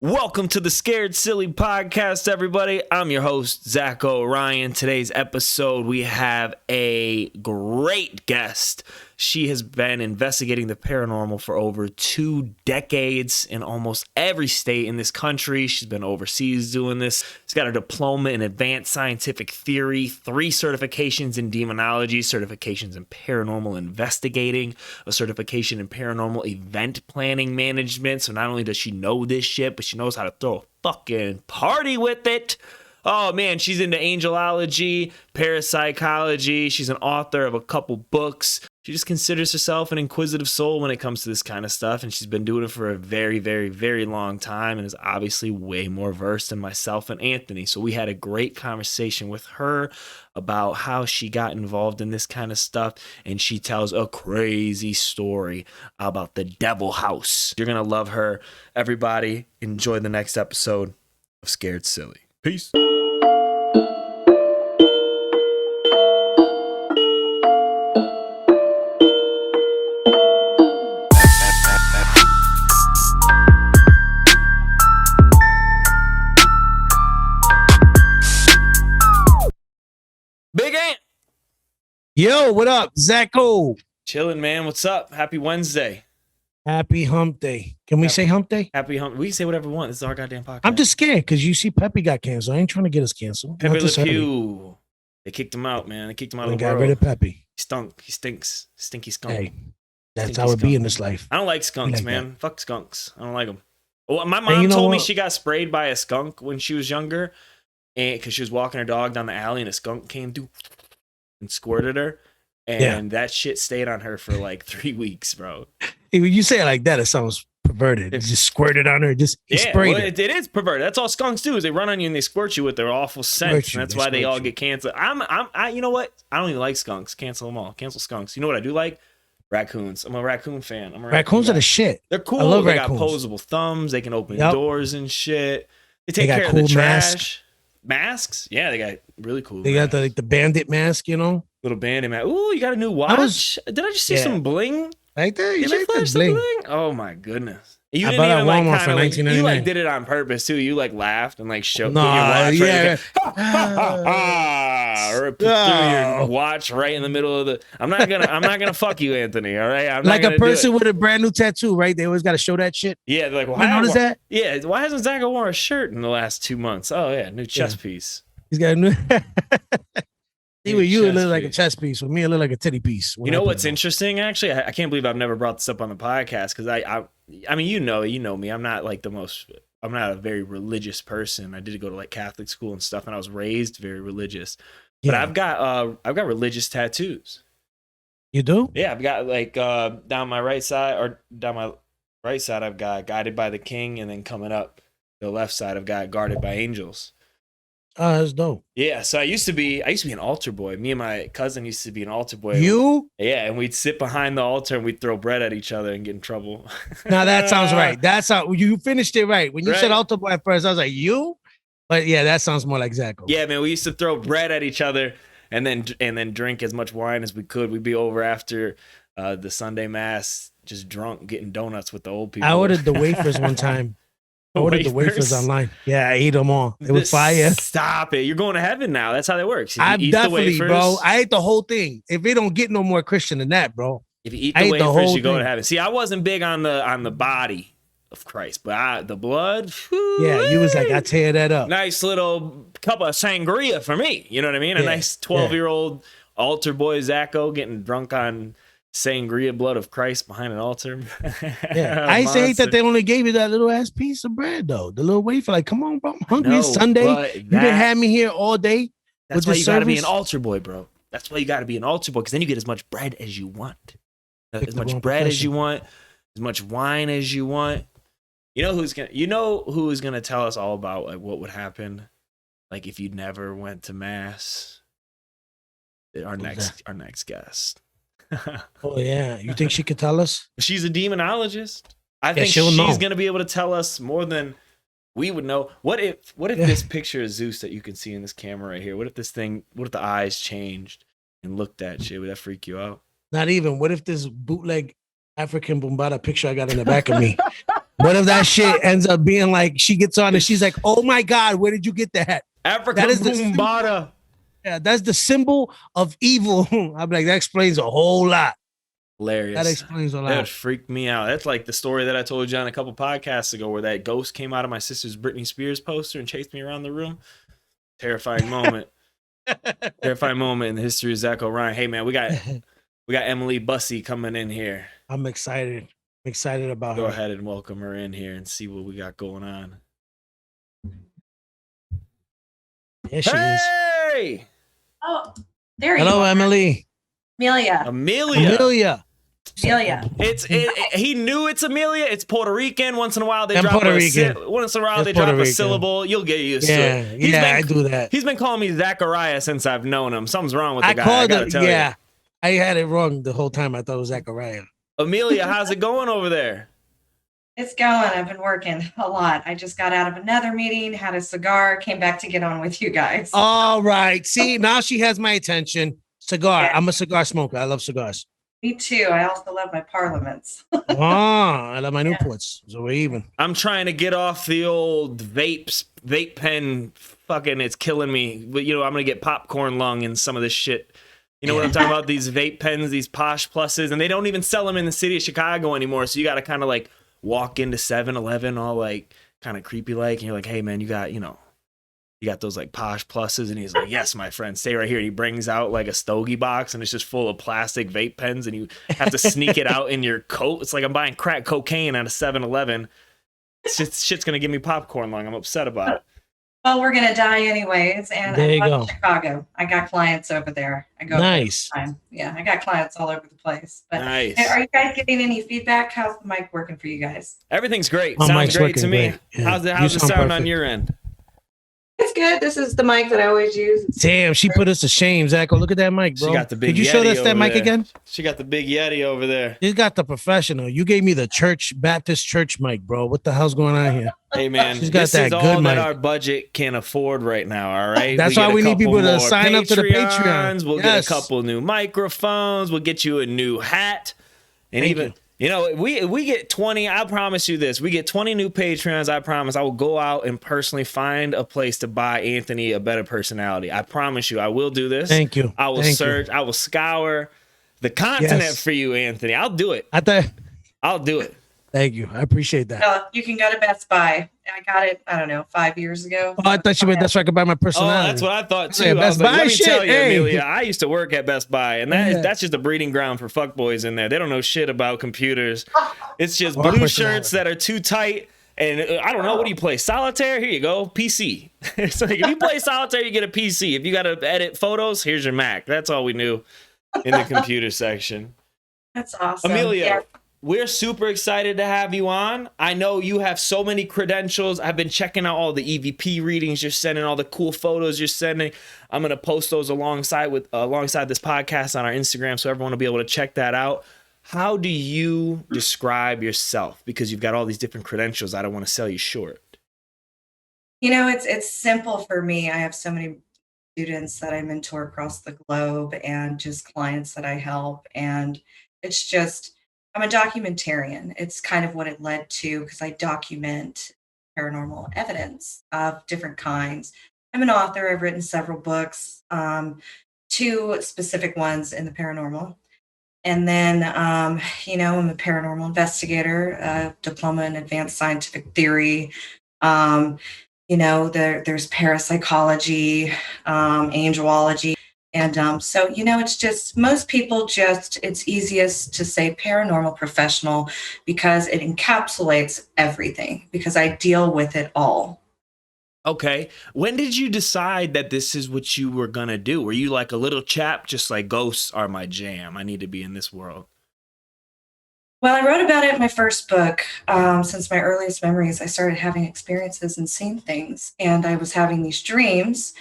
Welcome to the Scared Silly Podcast, everybody. I'm your host, Zach O'Ryan. Today's episode, we have a great guest. She has been investigating the paranormal for over 2 decades in almost every state in this country. She's been overseas doing this. She's got a diploma in advanced scientific theory, 3 certifications in demonology, certifications in paranormal investigating, a certification in paranormal event planning management. So not only does she know this shit, but she knows how to throw a fucking party with it. Oh man, she's into angelology, parapsychology. She's an author of a couple books. She just considers herself an inquisitive soul when it comes to this kind of stuff. And she's been doing it for a very, very, very long time and is obviously way more versed than myself and Anthony. So we had a great conversation with her about how she got involved in this kind of stuff. And she tells a crazy story about the Devil House. You're going to love her. Everybody, enjoy the next episode of Scared Silly. Peace. Big Ant. Yo, what up, Zacho? Chilling, man. What's up? Happy Wednesday. Happy hump day. Can we say hump day? Happy hump. We can say whatever we want. This is our goddamn podcast. I'm just scared because you see Pepe got canceled. I ain't trying to get us canceled. Pepe Le Pew. They kicked him out, man. They kicked him out of the got world. rid of Pepe. He stunk. He stinks. Stinky skunk. Hey, that's Stinky how it be skunk. in this life. I don't like skunks, like man. that. Fuck skunks. I don't like them. Well, my mom you know told me what? she got sprayed by a skunk when she was younger, and because she was walking her dog down the alley and a skunk came through and squirted her, and that shit stayed on her for like 3 weeks, bro. Hey, when you say it like that, it sounds perverted. It just squirted on her. He sprayed well, her. it is perverted. That's all skunks do is they run on you and they squirt you with their awful scents. And that's why they all get canceled. You know what? I don't even like skunks. Cancel them all. Cancel skunks. You know what I do like? Raccoons. I'm a raccoon fan. Raccoons are the shit. They're cool. I love they raccoons. got posable thumbs. They can open doors and shit. They take got care cool of the trash. Masks? Yeah, they got really cool. They got the bandit mask, you know? Little bandit mask. Ooh, you got a new watch? Did I just see some bling? Right there. Did You you like flash that the bling? bling? Oh my goodness. You I didn't bought it even at Walmart kind for of like, you like $19.99. did it on purpose too. You like laughed and like showed Nah, put your watch yeah. or put through your watch right in the middle of the. I'm not gonna fuck you, Anthony. All right, I'm Like not a person with a brand new tattoo, right? They always got to show that shit. Yeah, they're like, well, I noticed that. Yeah, why hasn't Zach worn a shirt in the last 2 months? Oh yeah, new chest piece. He's got a new. See, with you, it chest look like a piece. chest piece. With me, it look like a titty piece. You know what's interesting? Actually, I can't believe I've never brought this up on the podcast because I mean, you know me. I'm not like I'm not a very religious person. I did go to like Catholic school and stuff, and I was raised very religious. But I've got religious tattoos. You do? Yeah, I've got like down my right side I've got guided by the king, and then coming up the left side I've got guarded by angels. Oh, that's dope. Yeah, so I used to be an altar boy. Me and my cousin used to be an altar boy. You? Yeah, and we'd sit behind the altar and we'd throw bread at each other and get in trouble. Now that sounds right. That's how you finished it right. When you said altar boy at first, I was like, you? But yeah, that sounds more like Zacho. Yeah, man, we used to throw bread at each other and then drink as much wine as we could. We'd be over after the Sunday mass, just drunk, getting donuts with the old people. I ordered the wafers one time. I ordered the wafers online. Yeah, I ate them all. It was fire. Stop it. You're going to heaven now. That's how that works. I definitely, bro. I ate the whole thing. If it don't get no more Christian than that, bro. If you eat the wafers, you go to heaven. See, I wasn't big on the body of Christ, but the blood. Yeah, you was like, I tear that up. Nice little cup of sangria for me. You know what I mean? A nice 12-year-old altar boy Zacho getting drunk on sangria blood of Christ behind an altar. Yeah, I used to hate that they only gave you that little ass piece of bread though, the little wafer. Like, come on, bro, I'm hungry. It's Sunday. You didn't have me here all day. That's why you got to be an altar boy, bro. That's why you got to be an altar boy, because then you get as much bread as you want, as much bread as you want, as much wine as you want. You know who's gonna tell us all about like what would happen, like if you never went to mass. Our next guest. Oh yeah, you think she could tell us? She's a demonologist. I think she's going to be able to tell us more than we would know. What if this picture of Zeus that you can see in this camera right here? What if the eyes changed and looked at shit? Would that freak you out? Not even. What if this bootleg African Bombada picture I got in the back of me What if that shit ends up being like she gets on and she's like, "Oh my God, where did you get that?" Africa That is Boombada. Yeah, that's the symbol of evil. I'm like, that explains a whole lot. Hilarious. That explains a lot. That freaked me out. That's like the story that I told you on a couple podcasts ago, where that ghost came out of my sister's Britney Spears poster and chased me around the room. Terrifying moment. Terrifying moment in the history of Zach O'Ryan. Hey man, we got Emilia Busse coming in here. I'm excited. I'm excited about her. Go ahead and welcome her in here and see what we got going on. There she is. Hey! Oh, there you Hello, are. Emily. Emilia. He knew it's Emilia. It's Puerto Rican. Once in a while they And drop Puerto a Rican. once in a while It's they drop Puerto a Rican. syllable. You'll get used to it. I do that. He's been calling me Zachariah since I've known him. Something's wrong with the guy. I gotta tell you. I had it wrong the whole time. I thought it was Zachariah. Emilia, how's it going over there? It's going. I've been working a lot. I just got out of another meeting, had a cigar, came back to get on with you guys. All right. See, now she has my attention. Cigar. Yeah. I'm a cigar smoker. I love cigars. Me too. I also love my parliaments. I love my Newports. So we're even. I'm trying to get off the old vape pen. Fucking, it's killing me. But I'm gonna get popcorn lung and some of this shit. You know what I'm talking about? These vape pens, these Posh Pluses, and they don't even sell them in the city of Chicago anymore. So you got to kind of like walk into 7-Eleven all like kind of creepy like, and you're like, hey man, you got those like Posh Pluses, and he's like, yes, my friend, stay right here. And he brings out like a stogie box, and it's just full of plastic vape pens, and you have to sneak it out in your coat. It's like I'm buying crack cocaine at a 7-Eleven. Shit's gonna give me popcorn lung. I'm upset about it. Well, we're gonna die anyways, and There you I'm go. in Chicago. I got clients over there. I go Nice. all the time. Yeah, I got clients all over the place. But Nice. Are you guys getting any feedback? How's the mic working for you guys? Everything's great. My Sounds mic's great to working me. great. Yeah. How's You the sound sound on perfect. your end? It's good. This is the mic that I always use. Damn, she put us to shame, Zach. Look at that mic, bro. She got the big Could you Yeti show us that over mic there. again? She got the big Yeti over there. You got the professional. You gave me the Baptist church mic, bro. What the hell's going on here? Hey man, She's got this that is all good that mic. our budget can afford right now. All right, That's why we need people to sign up to the Patreon. We'll Yes. get a couple new microphones. We'll get you a new hat, and Thank even we get 20. I promise you this: we get 20 new Patreons. I promise. I will go out and personally find a place to buy Anthony a better personality. I promise you, I will do this. Thank you. I will Thank search. you. I will scour the continent Yes. for you, Anthony. I'll do it. I'll do it. Thank you. I appreciate that. You can go to Best Buy. I got it, I don't know, 5 years ago. Oh, I thought you meant that's where I could buy my personality. Oh, that's what I thought too. Yeah, I was Best like, Buy let me shit, tell you, hey. Emilia, I used to work at Best Buy, and Yeah. that's just a breeding ground for fuckboys in there. They don't know shit about computers. It's just Or blue personality. shirts that are too tight. And I don't know, what do you play? Solitaire? Here you go. PC. It's like, if you play Solitaire, you get a PC. If you got to edit photos, here's your Mac. That's all we knew in the computer section. That's awesome. Emilia, Yeah. we're super excited to have you on. I know you have so many credentials. I've been checking out all the EVP readings you're sending, all the cool photos you're sending. I'm going to post those alongside this podcast on our Instagram, so everyone will be able to check that out. How do you describe yourself? Because you've got all these different credentials. I don't want to sell you short. It's simple for me. I have so many students that I mentor across the globe and just clients that I help. And it's just, I'm a documentarian. It's kind of what it led to, because I document paranormal evidence of different kinds. I'm an author. I've written several books, 2 specific ones in the paranormal. And then, I'm a paranormal investigator, a diploma in advanced scientific theory. There's parapsychology, angelology. And so, it's just, most people it's easiest to say paranormal professional because it encapsulates everything, because I deal with it all. Okay. When did you decide that this is what you were going to do? Were you like a little chap, just like ghosts are my jam? I need to be in this world. Well, I wrote about it in my first book. Since my earliest memories, I started having experiences and seeing things. And I was having these dreams,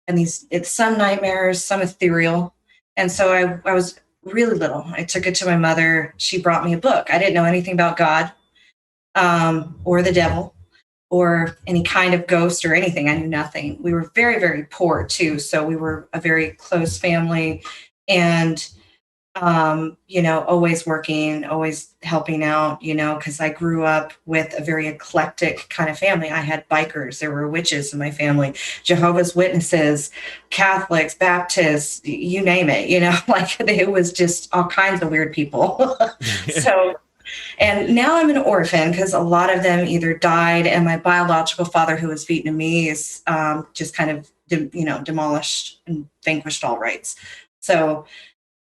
and it's some nightmares, some ethereal. And so I was really little. I took it to my mother. She brought me a book. I didn't know anything about God, or the devil, or any kind of ghost or anything. I knew nothing. We were very, very poor too. So we were a very close family. And always working, always helping out, because I grew up with a very eclectic kind of family. I had bikers, there were witches in my family, Jehovah's Witnesses, Catholics, Baptists, you name it, like it was just all kinds of weird people. So, and now I'm an orphan because a lot of them either died, and my biological father, who was Vietnamese, just kind of, demolished and vanquished all rights. So,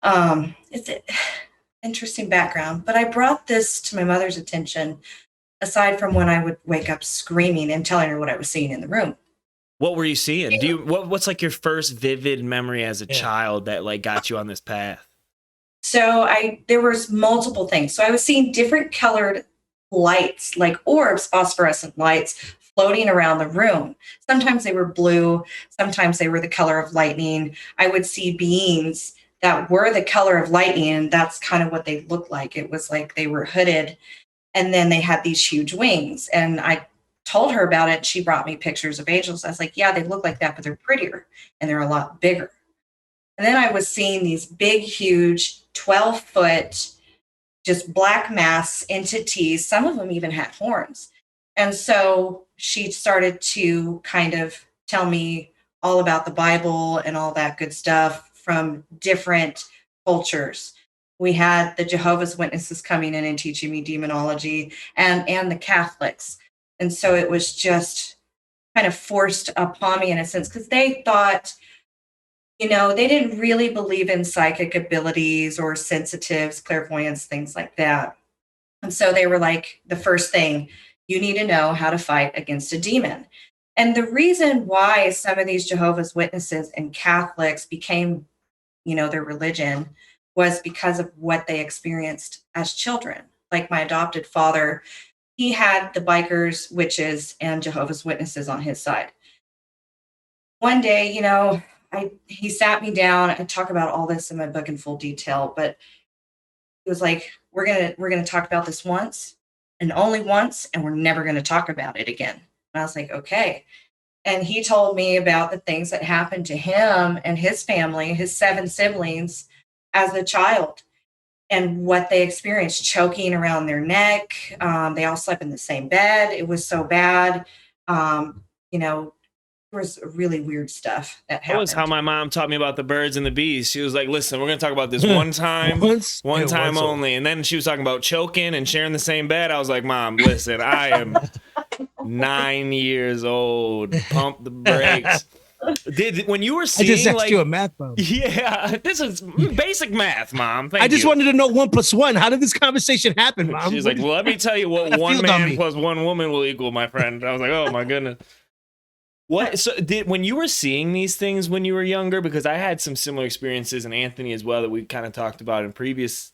it's an interesting background, but I brought this to my mother's attention aside from when I would wake up screaming and telling her what I was seeing in the room. What were you seeing? What's like your first vivid memory as a child that like got you on this path? So there was multiple things. So I was seeing different colored lights, like orbs, phosphorescent lights floating around the room. Sometimes they were blue, sometimes they were the color of lightning. I would see beings that were the color of lightning, and that's kind of what they looked like. It was like they were hooded, and then they had these huge wings. And I told her about it. She brought me pictures of angels. I was like, yeah, they look like that, but they're prettier, and they're a lot bigger. And then I was seeing these big, huge 12-foot, just black mass entities. Some of them even had horns. And so she started to kind of tell me all about the Bible and all that good stuff from different cultures. We had the Jehovah's Witnesses coming in and teaching me demonology, and the Catholics. And so it was just kind of forced upon me in a sense, because they thought, they didn't really believe in psychic abilities or sensitives, clairvoyance, things like that. And so they were like, the first thing, you need to know how to fight against a demon. And the reason why some of these Jehovah's Witnesses and Catholics became, their religion, was because of what they experienced as children. Like my adopted father, he had the bikers, witches, and Jehovah's Witnesses on his side. One day, he sat me down. I talk about all this in my book in full detail, but he was like, we're gonna talk about this once and only once, and we're never gonna talk about it again. And I was like, okay. And he told me about the things that happened to him and his family, his 7 siblings, as a child, and what they experienced, choking around their neck. They all slept in the same bed. It was so bad. There was really weird stuff that happened. That was how my mom taught me about the birds and the bees. She was like, listen, we're going to talk about this one time, one time only. And then she was talking about choking and sharing the same bed. I was like, Mom, listen, I am 9 years old. Pump the brakes. When you were seeing, I just asked you a math problem. Yeah, this is basic math, Mom. Thank I just wanted to know 1 + 1. How did this conversation happen, Mom? She's like, well, let me tell you what one man plus one woman will equal, my friend. I was like, oh my goodness. What? So when you were seeing these things when you were younger, because I had some similar experiences, and Anthony as well, that we kind of talked about in previous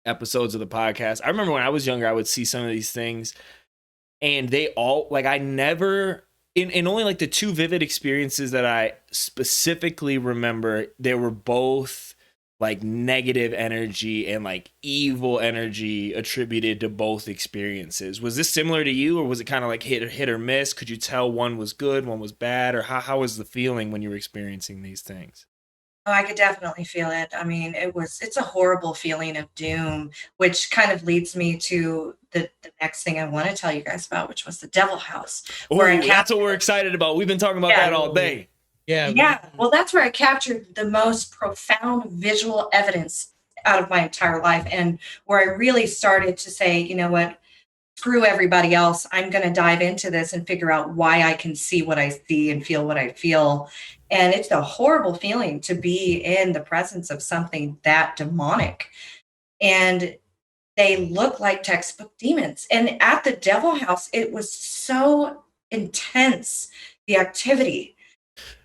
episodes of the podcast. I remember when I was younger, I would see some of these things, and they all, like, I never, in only like the 2 vivid experiences that I specifically remember, they were both like negative energy and like evil energy attributed to both experiences. Was this similar to you, or was it kind of like hit or miss? Could you tell one was good, one was bad, or how was the feeling when you were experiencing these things? Oh, I could definitely feel it. I mean, it's a horrible feeling of doom, which kind of leads me to the next thing I want to tell you guys about, which was the Devil House. That's what we're excited about. We've been talking about that all day. Yeah. Well, that's where I captured the most profound visual evidence out of my entire life, and where I really started to say, you know what, screw everybody else. I'm going to dive into this and figure out why I can see what I see and feel what I feel. And it's a horrible feeling to be in the presence of something that demonic. And they look like textbook demons. And at the Devil House, it was so intense, the activity.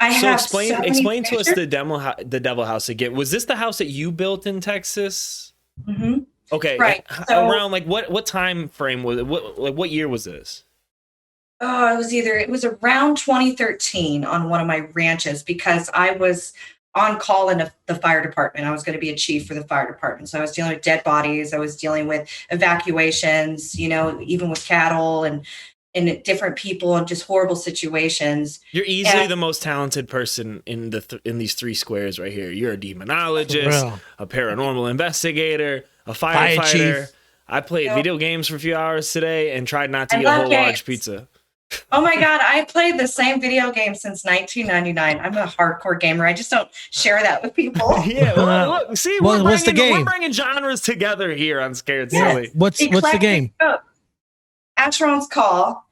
Explain to us the Devil House again. Was this the house that you built in Texas? Mm-hmm. Okay, right. So, around like what time frame was it? What year was this? Oh, it was around 2013 on one of my ranches, because I was on call in the fire department. I was going to be a chief for the fire department. So I was dealing with dead bodies. I was dealing with evacuations, even with cattle and and different people and just horrible situations. You're easily the most talented person in these three squares right here. You're a demonologist, a paranormal investigator, a firefighter. I played video games for a few hours today and tried not to eat a whole large pizza. Oh my God, I played the same video game since 1999. I'm a hardcore gamer. I just don't share that with people. Yeah, look, see, what's the game? We're bringing genres together here on Scared Silly. What's the game? Asheron's Call,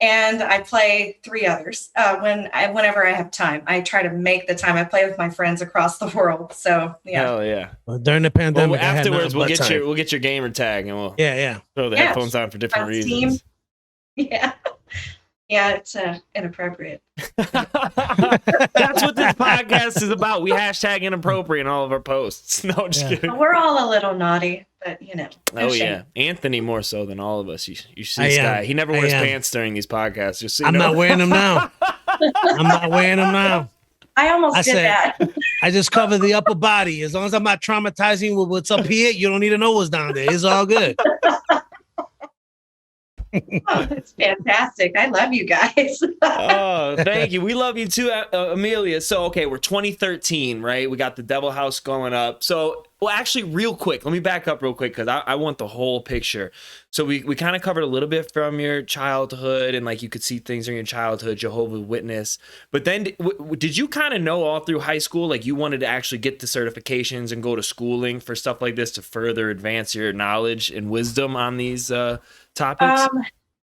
and I play 3 others. Whenever I have time, I try to make the time. I play with my friends across the world. So yeah. Hell yeah. Well, during the pandemic, afterwards we'll get your gamer tag and we'll throw the headphones on for different reasons. Yeah. Yeah, it's inappropriate. That's what this podcast is about. We hashtag inappropriate in all of our posts. No, just kidding. We're all a little naughty, but No shame. Anthony more so than all of us. You see this guy. He never wears pants during these podcasts. Just so I'm not wearing them now. I almost did that. I just cover the upper body. As long as I'm not traumatizing with what's up here, you don't need to know what's down there. It's all good. Oh, that's fantastic. I love you guys. Oh, thank you. We love you too, Emilia. So, okay, we're 2013, right? We got the Devil House going up. So, well, actually, real quick, let me back up real quick because I want the whole picture. So we kind of covered a little bit from your childhood and like you could see things in your childhood, Jehovah's Witness. But then did you kind of know all through high school, like you wanted to actually get the certifications and go to schooling for stuff like this to further advance your knowledge and wisdom on these topics?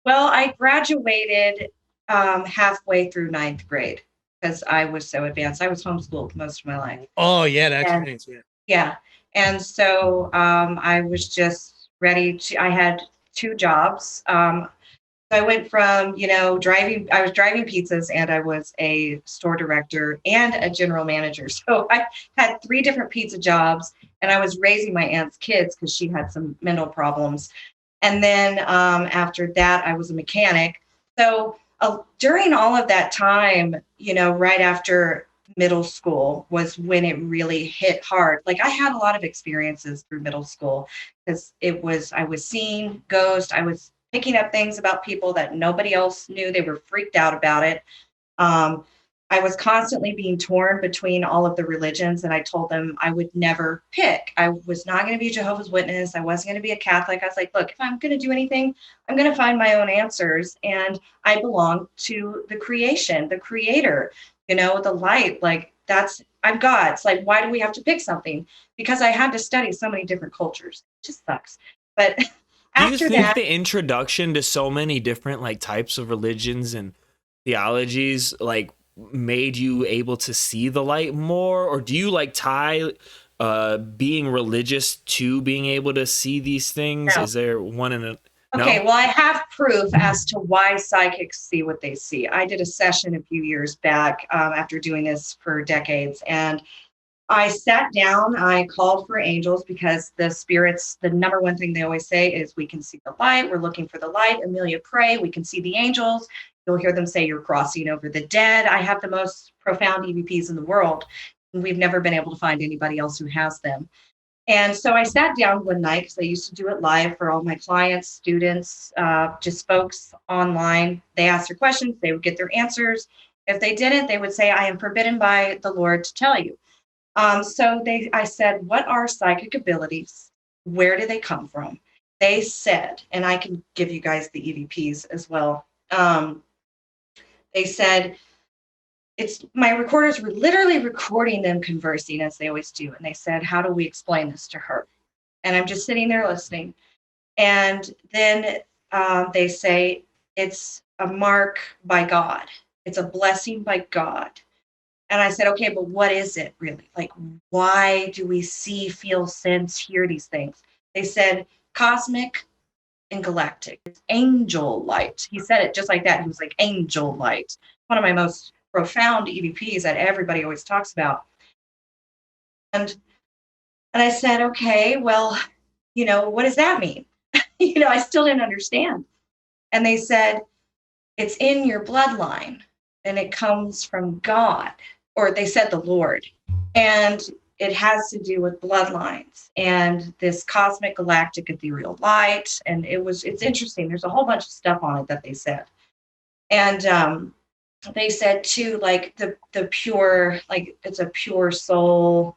Well, I graduated halfway through 9th grade because I was so advanced. I was homeschooled most of my life. Oh, yeah, that explains it. Yeah. And so I was just ready to, I had 2 jobs. So I went from, I was driving pizzas and I was a store director and a general manager. So I had 3 different pizza jobs and I was raising my aunt's kids because she had some mental problems. And then after that, I was a mechanic. So during all of that time, right after middle school was when it really hit hard. Like I had a lot of experiences through middle school because I was seeing ghosts. I was picking up things about people that nobody else knew. They were freaked out about it. I was constantly being torn between all of the religions, and I told them I would never pick. I was not going to be a Jehovah's Witness. I wasn't going to be a Catholic. I was like, look, if I'm going to do anything, I'm going to find my own answers, and I belong to the creation, the creator, the light. Like I'm God. It's like, why do we have to pick something? Because I had to study so many different cultures. It just sucks. But after do you think the introduction to so many different like types of religions and theologies like made you able to see the light more, or do you like tie being religious to being able to see these things? No. Is there one in a Okay, well, I have proof as to why psychics see what they see. I did a session a few years back after doing this for decades, and I sat down, I called for angels because the spirits, the number one thing they always say is we can see the light, we're looking for the light. Emilia, pray, we can see the angels. You'll hear them say you're crossing over the dead. I have the most profound EVPs in the world, and we've never been able to find anybody else who has them. And so I sat down one night because I used to do it live for all my clients, students, just folks online. They asked their questions, they would get their answers. If they didn't, they would say, I am forbidden by the Lord to tell you. I said, what are psychic abilities? Where do they come from? They said, and I can give you guys the EVPs as well. They said, my recorders were literally recording them conversing as they always do. And they said, how do we explain this to her? And I'm just sitting there listening. And then they say, it's a mark by God. It's a blessing by God. And I said, okay, but what is it really? Like, why do we see, feel, sense, hear these things? They said, cosmic and galactic. It's angel light. He said it just like that. He was like, angel light. One of my most profound EVPs that everybody always talks about. And I said, okay, well, what does that mean? I still didn't understand. And they said, it's in your bloodline and it comes from God, or they said the Lord. And it has to do with bloodlines and this cosmic galactic ethereal light. And it's interesting. There's a whole bunch of stuff on it that they said. And they said too, like the pure, like it's a pure soul,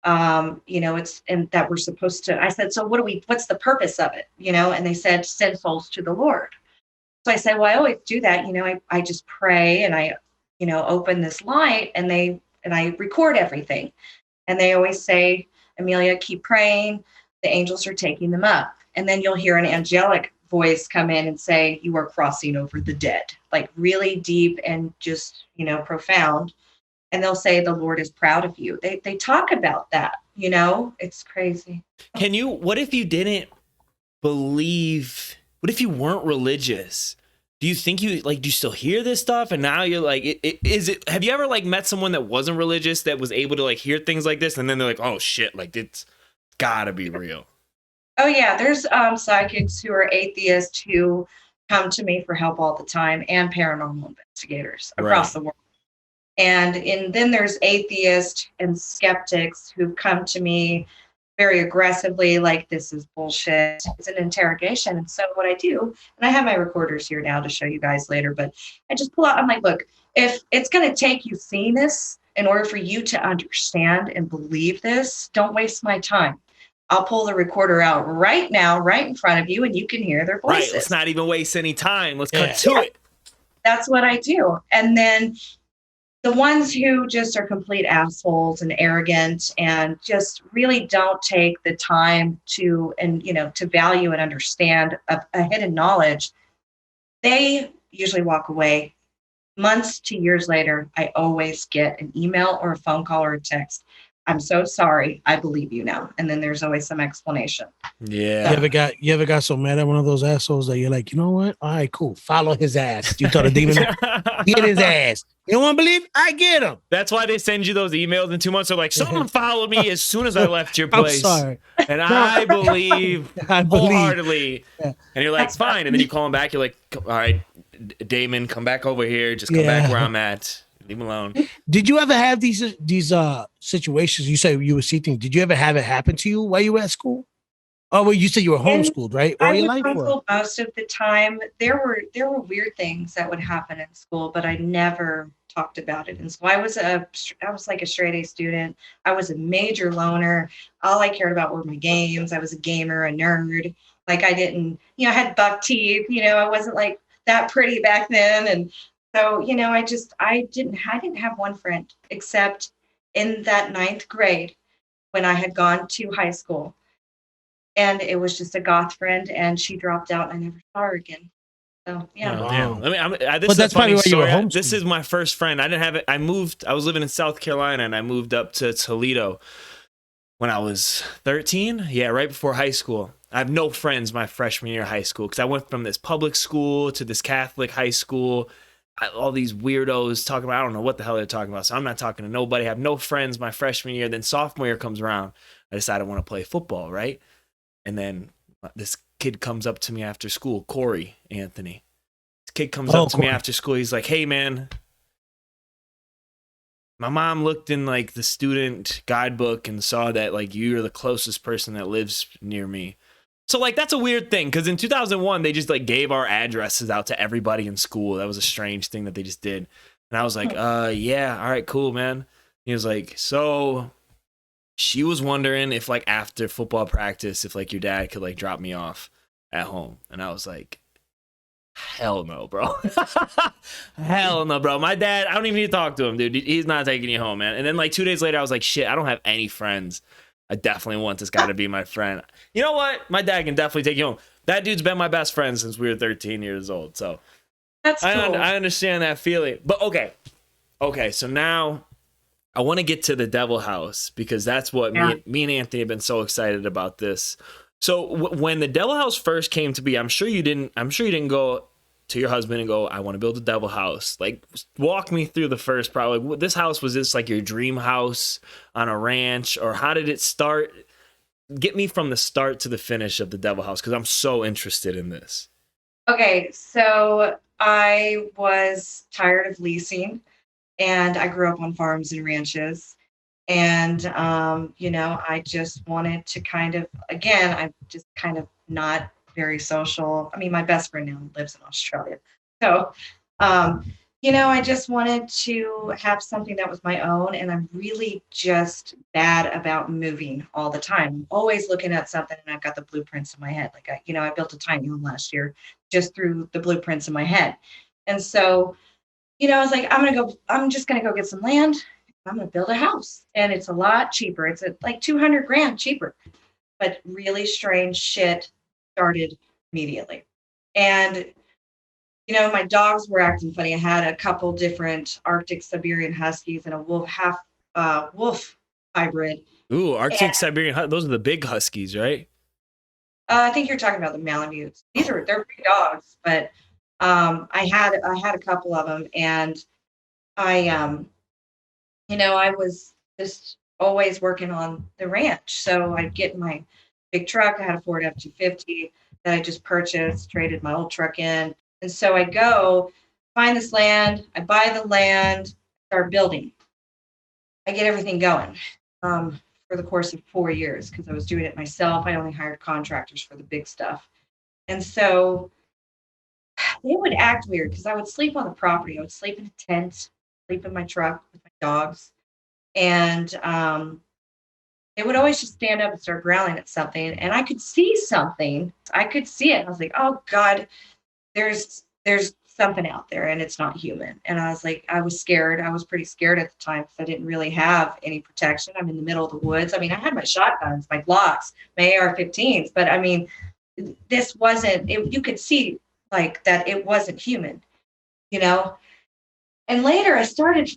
it's, and that we're supposed to, I said, so what's the purpose of it? And they said, send souls to the Lord. So I said, well, I always do that. I just pray and I, open this light and I record everything. And they always say, Emilia, keep praying. The angels are taking them up. And then you'll hear an angelic voice come in and say, you are crossing over the dead, like really deep and just, profound. And they'll say, the Lord is proud of you. They talk about that, it's crazy. What if you didn't believe, what if you weren't religious? Do you think do you still hear this stuff? And now you're like, have you ever like met someone that wasn't religious that was able to like hear things like this? And then they're like, oh shit, like it's gotta be real. Oh yeah. There's psychics who are atheists who come to me for help all the time, and paranormal investigators across the world. And then there's atheists and skeptics who come to me very aggressively, like, this is bullshit. It's an interrogation. And so what I do, and I have my recorders here now to show you guys later, but I just pull out, I'm like, look, if it's going to take you seeing this in order for you to understand and believe this, don't waste my time. I'll pull the recorder out right now, right in front of you, and you can hear their voices. Right. Let's not even waste any time. Let's cut to it. That's what I do. And then the ones who just are complete assholes and arrogant and just really don't take the time to value and understand a hidden knowledge, they usually walk away. Months to years later, I always get an email or a phone call or a text. I'm so sorry. I believe you now. And then there's always some explanation. Yeah. You ever got so mad at one of those assholes that you're like, you know what? All right, cool. Follow his ass. You told the demon, get his ass. You don't want to believe? I get him. That's why they send you those emails in 2 months. They're like, someone followed me as soon as I left your place. I'm sorry. And I believe wholeheartedly. Yeah. And you're like, fine. And then you call them back. You're like, all right, Damon, come back over here. Just come back where I'm at. Leave him alone. Did you ever have these situations? You say you were see things. Did you ever have it happen to you while you were at school? Oh, well, you said you were homeschooled, right? I was homeschooled most of the time. There were weird things that would happen in school, but I never talked about it in school. I was like a straight A student. I was a major loner. All I cared about were my games. I was a gamer, a nerd. Like I didn't, I had buck teeth. I wasn't like that pretty back then, and so, I didn't have one friend except in that 9th grade when I had gone to high school, and it was just a goth friend, and she dropped out and I never saw her again. So, yeah. Oh, damn. This is probably why you were homeschooled. This is my first friend. I didn't have it. I was living in South Carolina, and I moved up to Toledo when I was 13. Yeah, right before high school. I have no friends my freshman year of high school because I went from this public school to this Catholic high school. All these weirdos talking about, I don't know what the hell they're talking about. So I'm not talking to nobody. I have no friends my freshman year. Then sophomore year comes around. I decided I want to play football, right? And then this kid comes up to me after school, Corey Anthony. This kid comes up to me after school. He's like, hey, man, my mom looked in like the student guidebook and saw that like you're the closest person that lives near me. So, like, that's a weird thing, because in 2001, they just, like, gave our addresses out to everybody in school. That was a strange thing that they just did. And I was like, yeah, all right, cool, man. He was like, so she was wondering if, like, after football practice, if, like, your dad could, like, drop me off at home. And I was like, hell no, bro. Hell no, bro. My dad, I don't even need to talk to him, dude. He's not taking you home, man. And then, like, 2 days later, I was like, shit, I don't have any friends. I definitely want this guy to be my friend. You know what? My dad can definitely take you home. That dude's been my best friend since we were 13 years old. So that's cool. I understand that feeling. But okay. So now I want to get to the Devil House because that's what me and Anthony have been so excited about this. So when the Devil House first came to be, I'm sure you didn't go to your husband and go, I want to build a Devil House. Like, walk me through the first, probably. This house, was this like your dream house on a ranch, or how did it start? Get me from the start to the finish of the Devil House, because I'm so interested in this. Okay, so I was tired of leasing, and I grew up on farms and ranches. And, I just wanted to I'm just kind of not very social. I mean, my best friend now lives in Australia. So I just wanted to have something that was my own, and I'm really just bad about moving all the time. I'm always looking at something, and I've got the blueprints in my head. Like I built a tiny home last year just through the blueprints in my head, and so I was like, I'm just gonna go get some land. I'm gonna build a house, and it's a lot cheaper. It's at like 200 grand cheaper, but really strange shit started immediately, and my dogs were acting funny. I had a couple different Arctic Siberian Huskies and a wolf hybrid. Ooh, And Arctic Siberian. Those are the big huskies, right? I think you're talking about the Malamutes. They're big dogs, but I had a couple of them, and I I was just always working on the ranch. So I'd get in my big truck. I had a Ford F-250 that I just purchased, traded my old truck in. And so I go find this land, I buy the land, start building. I get everything going for the course of 4 years because I was doing it myself. I only hired contractors for the big stuff. And so they would act weird because I would sleep on the property. I would sleep in a tent, sleep in my truck with my dogs. And they would always just stand up and start growling at something. And I could see something. I could see it. I was like, oh God, there's something out there and it's not human. And I was like, I was scared. I was pretty scared at the time because I didn't really have any protection. I'm in the middle of the woods. I mean, I had my shotguns, my Glocks, my AR-15s, but I mean, this wasn't, you could see like that it wasn't human, you know? And later I started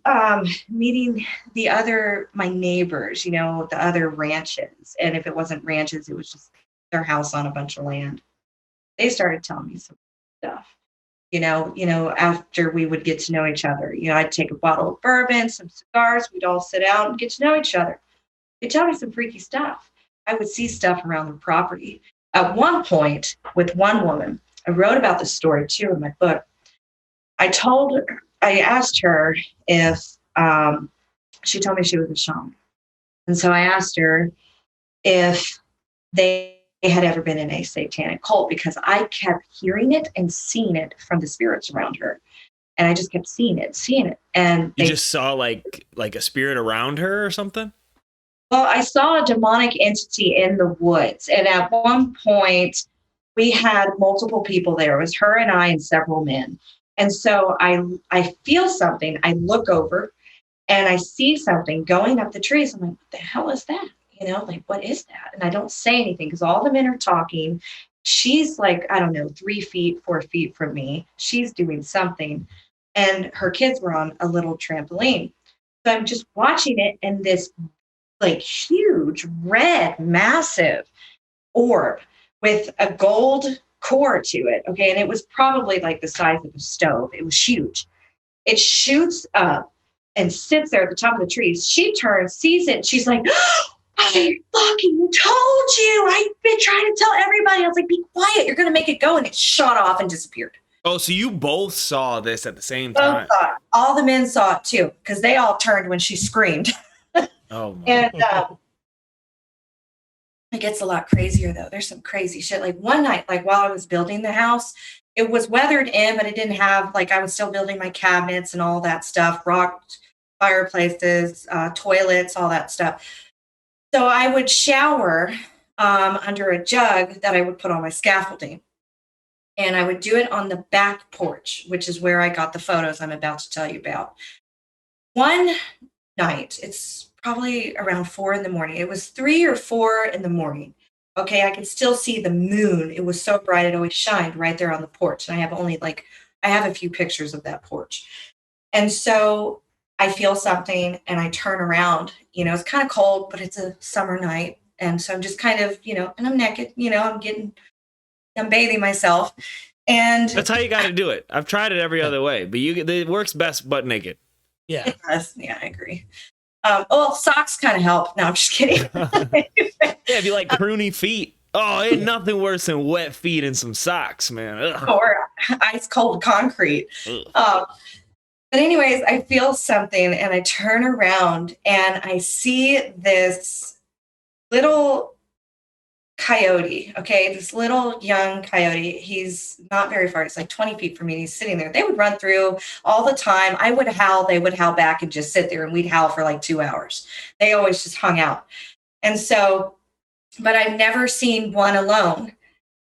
meeting my neighbors, the other ranches. And if it wasn't ranches, it was just their house on a bunch of land. They started telling me some stuff, after we would get to know each other. I'd take a bottle of bourbon, some cigars, we'd all sit out and get to know each other. They'd tell me some freaky stuff. I would see stuff around the property. At one point, with one woman, I wrote about this story too in my book. I asked her if she told me she was a shaman. And so I asked her if they had ever been in a satanic cult because I kept hearing it and seeing it from the spirits around her. And I just kept seeing it. And You just saw like a spirit around her or something? well, I saw a demonic entity in the woods. And at one point, we had multiple people there. It was her and I and several men. And so I feel something. I look over and I see something going up the trees. I'm like, what the hell is that? Like, what is that? And I don't say anything because all the men are talking. She's like, I don't know, 3 feet, 4 feet from me. She's doing something. And her kids were on a little trampoline. So I'm just watching it, and this like huge, red, massive orb with a gold core to it. Okay. And it was probably like the size of a stove. It was huge. It shoots up and sits there at the top of the trees. She turns, sees it. She's like, I fucking told you. I've been trying to tell everybody. I was like, be quiet. You're going to make it go. And it shot off and disappeared. Oh, so you both saw this at the same time? Both saw it. All the men saw it too, because they all turned when she screamed. Oh, my. And it gets a lot crazier though. There's some crazy shit. Like one night, like while I was building the house, it was weathered in, but it didn't have, like, I was still building my cabinets and all that stuff, rocked fireplaces, toilets, all that stuff. So I would shower under a jug that I would put on my scaffolding. And I would do it on the back porch, which is where I got the photos I'm about to tell you about. One night, it's probably around 4 in the morning. It was 3 or 4 in the morning. Okay, I could still see the moon. It was so bright, it always shined right there on the porch. And I have a few pictures of that porch. And so I feel something and I turn around. It's kind of cold, but it's a summer night. And so I'm just kind of, and I'm naked, I'm bathing myself. And That's how you got to do it. I've tried it every other way, but it works best butt naked. Yeah. It does. Yeah, I agree. Well, socks kind of help. No, I'm just kidding. Yeah, if you like pruny feet. Oh, ain't nothing worse than wet feet and some socks, man. Ugh. Or ice cold concrete. But anyways, I feel something and I turn around and I see this little coyote, okay, this little young coyote. He's not very far. It's like 20 feet from me. And he's sitting there. They would run through all the time. I would howl. They would howl back and just sit there, and we'd howl for like 2 hours. They always just hung out. And so, but I've never seen one alone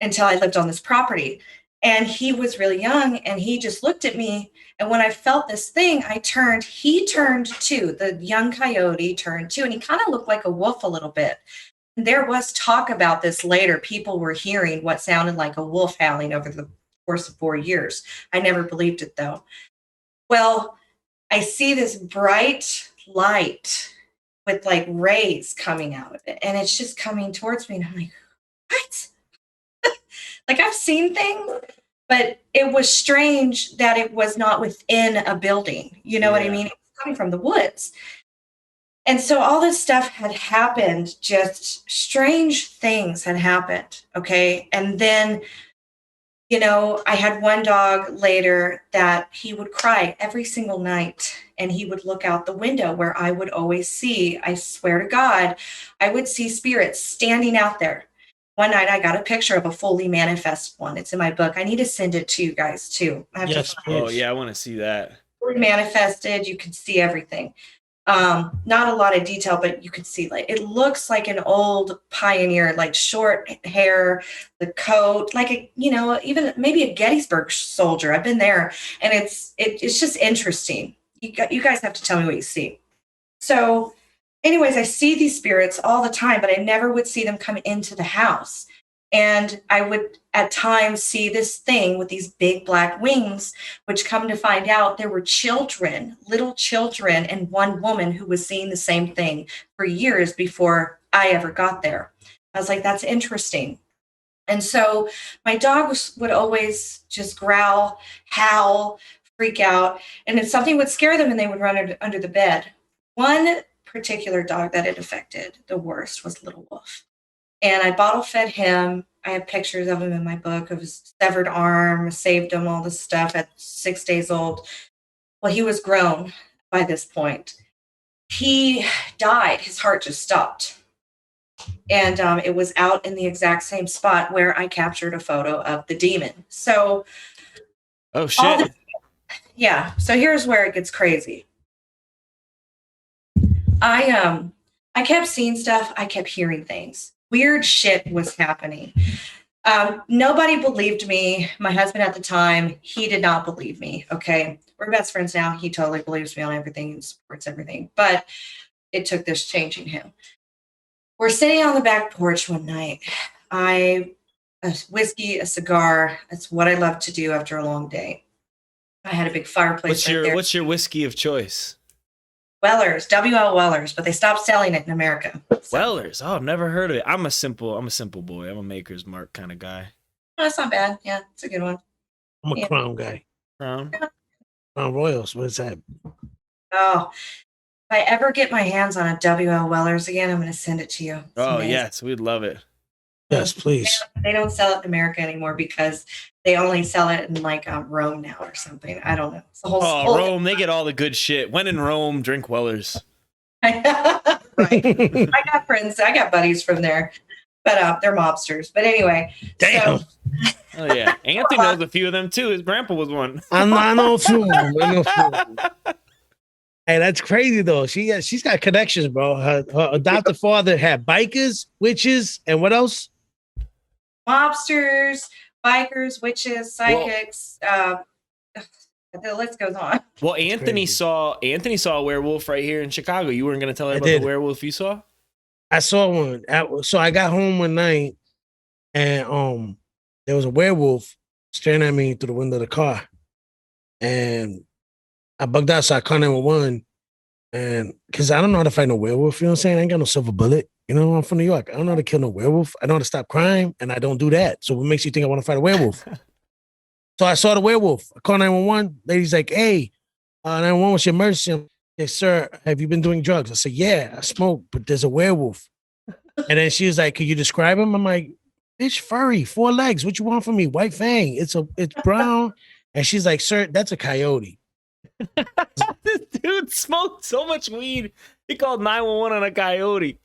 until I lived on this property. And he was really young, and he just looked at me. And when I felt this thing, he turned too. The young coyote turned too. And he kind of looked like a wolf a little bit. There was talk about this later. People were hearing what sounded like a wolf howling over the course of 4 years. I never believed it though. Well, I see this bright light with like rays coming out of it, and it's just coming towards me. And I'm like, what? Like, I've seen things, but it was strange that it was not within a building. You know what I mean? It was coming from the woods. And so all this stuff had happened, just strange things had happened. Okay. And then, you know, I had one dog later that he would cry every single night, and he would look out the window where I would always see, I swear to God, I would see spirits standing out there. One night I got a picture of a fully manifest one. It's in my book. I need to send it to you guys too. Yes, Oh yeah, I want to see that. Fully manifested. You can see everything. Not a lot of detail, but you could see, like, it looks like an old pioneer, like short hair, the coat, like a, you know, even maybe a Gettysburg soldier. I've been there, and it's just interesting. You guys have to tell me what you see. So anyways, I see these spirits all the time, but I never would see them come into the house. And I would at times see this thing with these big black wings, which come to find out there were children, little children, and one woman who was seeing the same thing for years before I ever got there. I was like, that's interesting. And so my dogs would always just growl, howl, freak out. And if something would scare them, and they would run under the bed. One particular dog that it affected the worst was Little Wolf. And I bottle fed him. I have pictures of him in my book of his severed arm, saved him, all this stuff at 6 days old. Well, he was grown by this point. He died. His heart just stopped. And it was out in the exact same spot where I captured a photo of the demon. So, oh shit. Yeah. So here's where it gets crazy. I kept seeing stuff. I kept hearing things. Weird shit was happening. Nobody believed me. My husband at the time, he did not believe me. Okay. We're best friends now. He totally believes me on everything and supports everything. But it took this changing him. We're sitting on the back porch one night. A whiskey, a cigar. That's what I love to do after a long day. I had a big fireplace. What's your whiskey of choice? Weller's, W.L. Weller's, but they stopped selling it in America. So. Weller's. Oh, I've never heard of it. I'm a simple boy. I'm a Maker's Mark kind of guy. Oh, that's not bad. Yeah, it's a good one. I'm a Crown guy. Crown Royals. What's that? Oh, if I ever get my hands on a W.L. Weller's again, I'm going to send it to you. It's amazing. Yes, we'd love it. Yes, please. They don't sell it in America anymore because they only sell it in like Rome now or something. I don't know. It's the whole Rome, they get all the good shit. When in Rome, drink Weller's. Right. I got friends. I got buddies from there, but they're mobsters. But anyway. Damn. So, oh yeah. Anthony knows a few of them too. His grandpa was one. I know too. Hey, that's crazy though. She's got connections, bro. Her adopted father had bikers, witches, and what else? Mobsters, bikers, witches, psychics. The list goes on. Well, Anthony saw a werewolf right here in Chicago. You weren't going to tell her about the werewolf you saw? I saw one. So I got home one night, and there was a werewolf staring at me through the window of the car, and I bugged out, so I called 911, and because I don't know how to fight no werewolf. You know what I'm saying? I ain't got no silver bullet. You know, I'm from New York. I don't know how to kill no werewolf. I know how to stop crime, and I don't do that. So what makes you think I want to fight a werewolf? So I saw the werewolf. I called 911. Lady's like, hey, 911, what's your emergency? Yes, sir, have you been doing drugs? I said, yeah, I smoke, but there's a werewolf. And then she was like, could you describe him? I'm like, it's furry, 4 legs. What you want from me? White fang. It's brown. And she's like, sir, that's a coyote. This dude smoked so much weed. He called 911 on a coyote.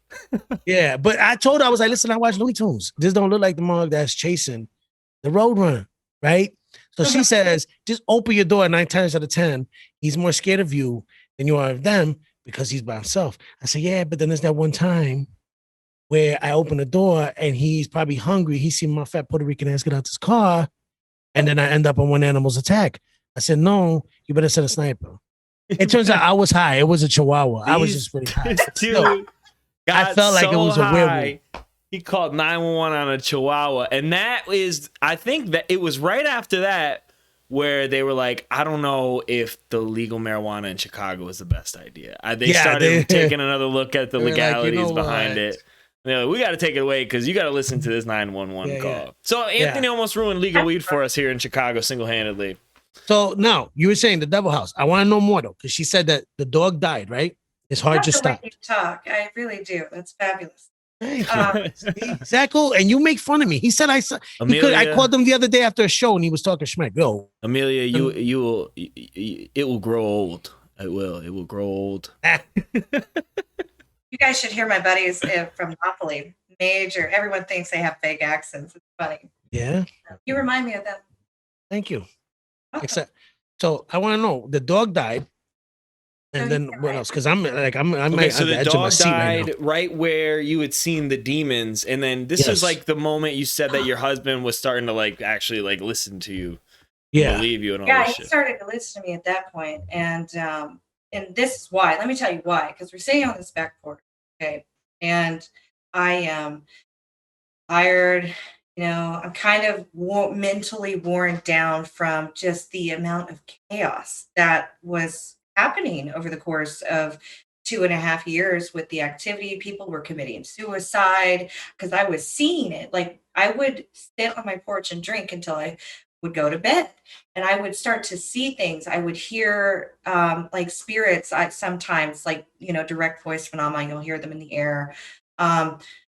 Yeah, but I told her, I was like, listen, I watch Looney Tunes. This don't look like the mug that's chasing the Roadrunner, right? So she says, just open your door 9 times out of 10. He's more scared of you than you are of them because he's by himself. I said, yeah, but then there's that one time where I open the door and he's probably hungry. He seen my fat Puerto Rican ass get out this car, and then I end up on one animal's attack. I said, no, you better send a sniper. It turns out I was high. It was a chihuahua. I was just really high. Dude, I felt like it was a werewolf. He called 911 on a chihuahua. And I think that it was right after that where they were like, I don't know if the legal marijuana in Chicago is the best idea. They started taking another look at the legalities behind it. They're like, we got to take it away because you got to listen to this 911 call. Yeah. So Anthony almost ruined legal weed for us here in Chicago single-handedly. So now you were saying the Devil House. I want to know more though, because she said that the dog died, right? His heart just stopped. You talk. I really do. That's fabulous. Thank you. Zacho, and you make fun of me. He said I called him the other day after a show and he was talking schmack. Yo, Emilia, it will grow old. It will grow old. You guys should hear my buddies from Napoli. Major. Everyone thinks they have fake accents. It's funny. Yeah. You remind me of them. Thank you. Except, so I want to know, the dog died, and then what else? Because I'm okay, so the dog died right where you had seen the demons, and then this is like the moment you said that your husband was starting to like actually like listen to you, believe you, and all this he started to listen to me at that point, and this is why. Let me tell you why. Because we're sitting on this back porch, okay, and I am tired. You know, I'm kind of mentally worn down from just the amount of chaos that was happening over the course of 2.5 years with the activity. People were committing suicide because I was seeing it. Like I would sit on my porch and drink until I would go to bed, and I would start to see things. I would hear like spirits. I sometimes like, direct voice phenomena. You'll hear them in the air.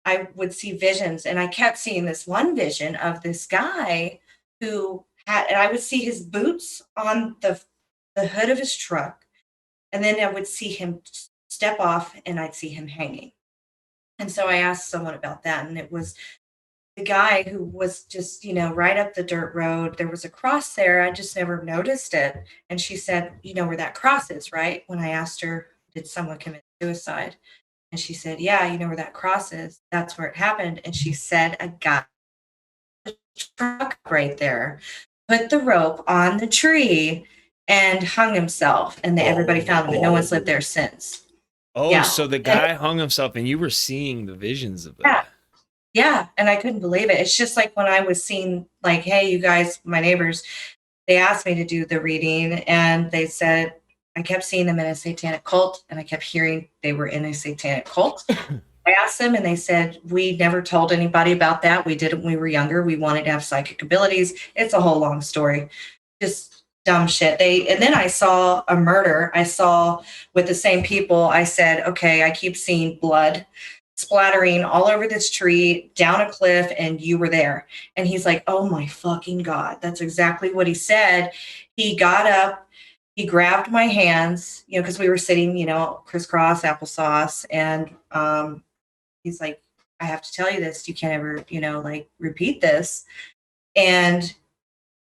I would see visions, and I kept seeing this one vision of this guy who and I would see his boots on the hood of his truck, and then I would see him step off and I'd see him hanging. And so I asked someone about that, and it was the guy who was just, right up the dirt road. There was a cross there. I just never noticed it. And she said, you know where that cross is, right? When I asked her, did someone commit suicide? And she said, yeah, you know where that cross is? That's where it happened. And she said, a guy in the truck right there put the rope on the tree and hung himself. And everybody found him, and no one's lived there since. Oh, so the guy hung himself, and you were seeing the visions of that. Yeah, and I couldn't believe it. It's just like when I was seeing, like, hey, you guys, my neighbors, they asked me to do the reading, and they said, I kept seeing them in a satanic cult, and I kept hearing they were in a satanic cult. I asked them, and they said, we never told anybody about that. We did it when we were younger. We wanted to have psychic abilities. It's a whole long story. Just dumb shit. And then I saw a murder. I saw with the same people. I said, okay, I keep seeing blood splattering all over this tree, down a cliff, and you were there. And he's like, oh my fucking God. That's exactly what he said. He got up. He grabbed my hands, because we were sitting, crisscross applesauce. And he's like, I have to tell you this. You can't ever, repeat this. And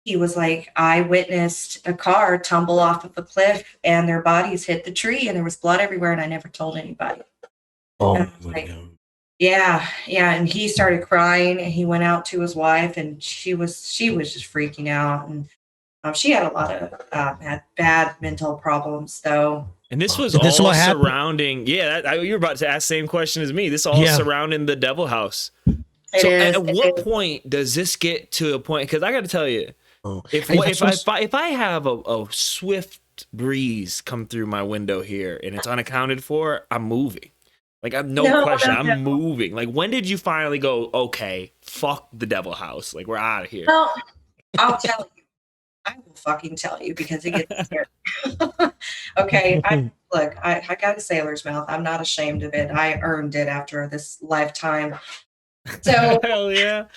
he was like, I witnessed a car tumble off of a cliff and their bodies hit the tree and there was blood everywhere. And I never told anybody. Oh, my God. Yeah. And he started crying, and he went out to his wife, and she was just freaking out. And she had a lot of had bad mental problems, though. And this was all surrounding. Yeah, you were about to ask the same question as me. This all surrounding the Devil House. At what point does this get to a point? Because I got to tell you, if I have a swift breeze come through my window here and it's unaccounted for, I'm moving. Like, I'm no question. I'm moving. Like, when did you finally go, okay, fuck the Devil House? Like, we're out of here. Well, I'll tell you. I will fucking tell you because it gets scary. Okay. I got a sailor's mouth. I'm not ashamed of it. I earned it after this lifetime. So hell yeah.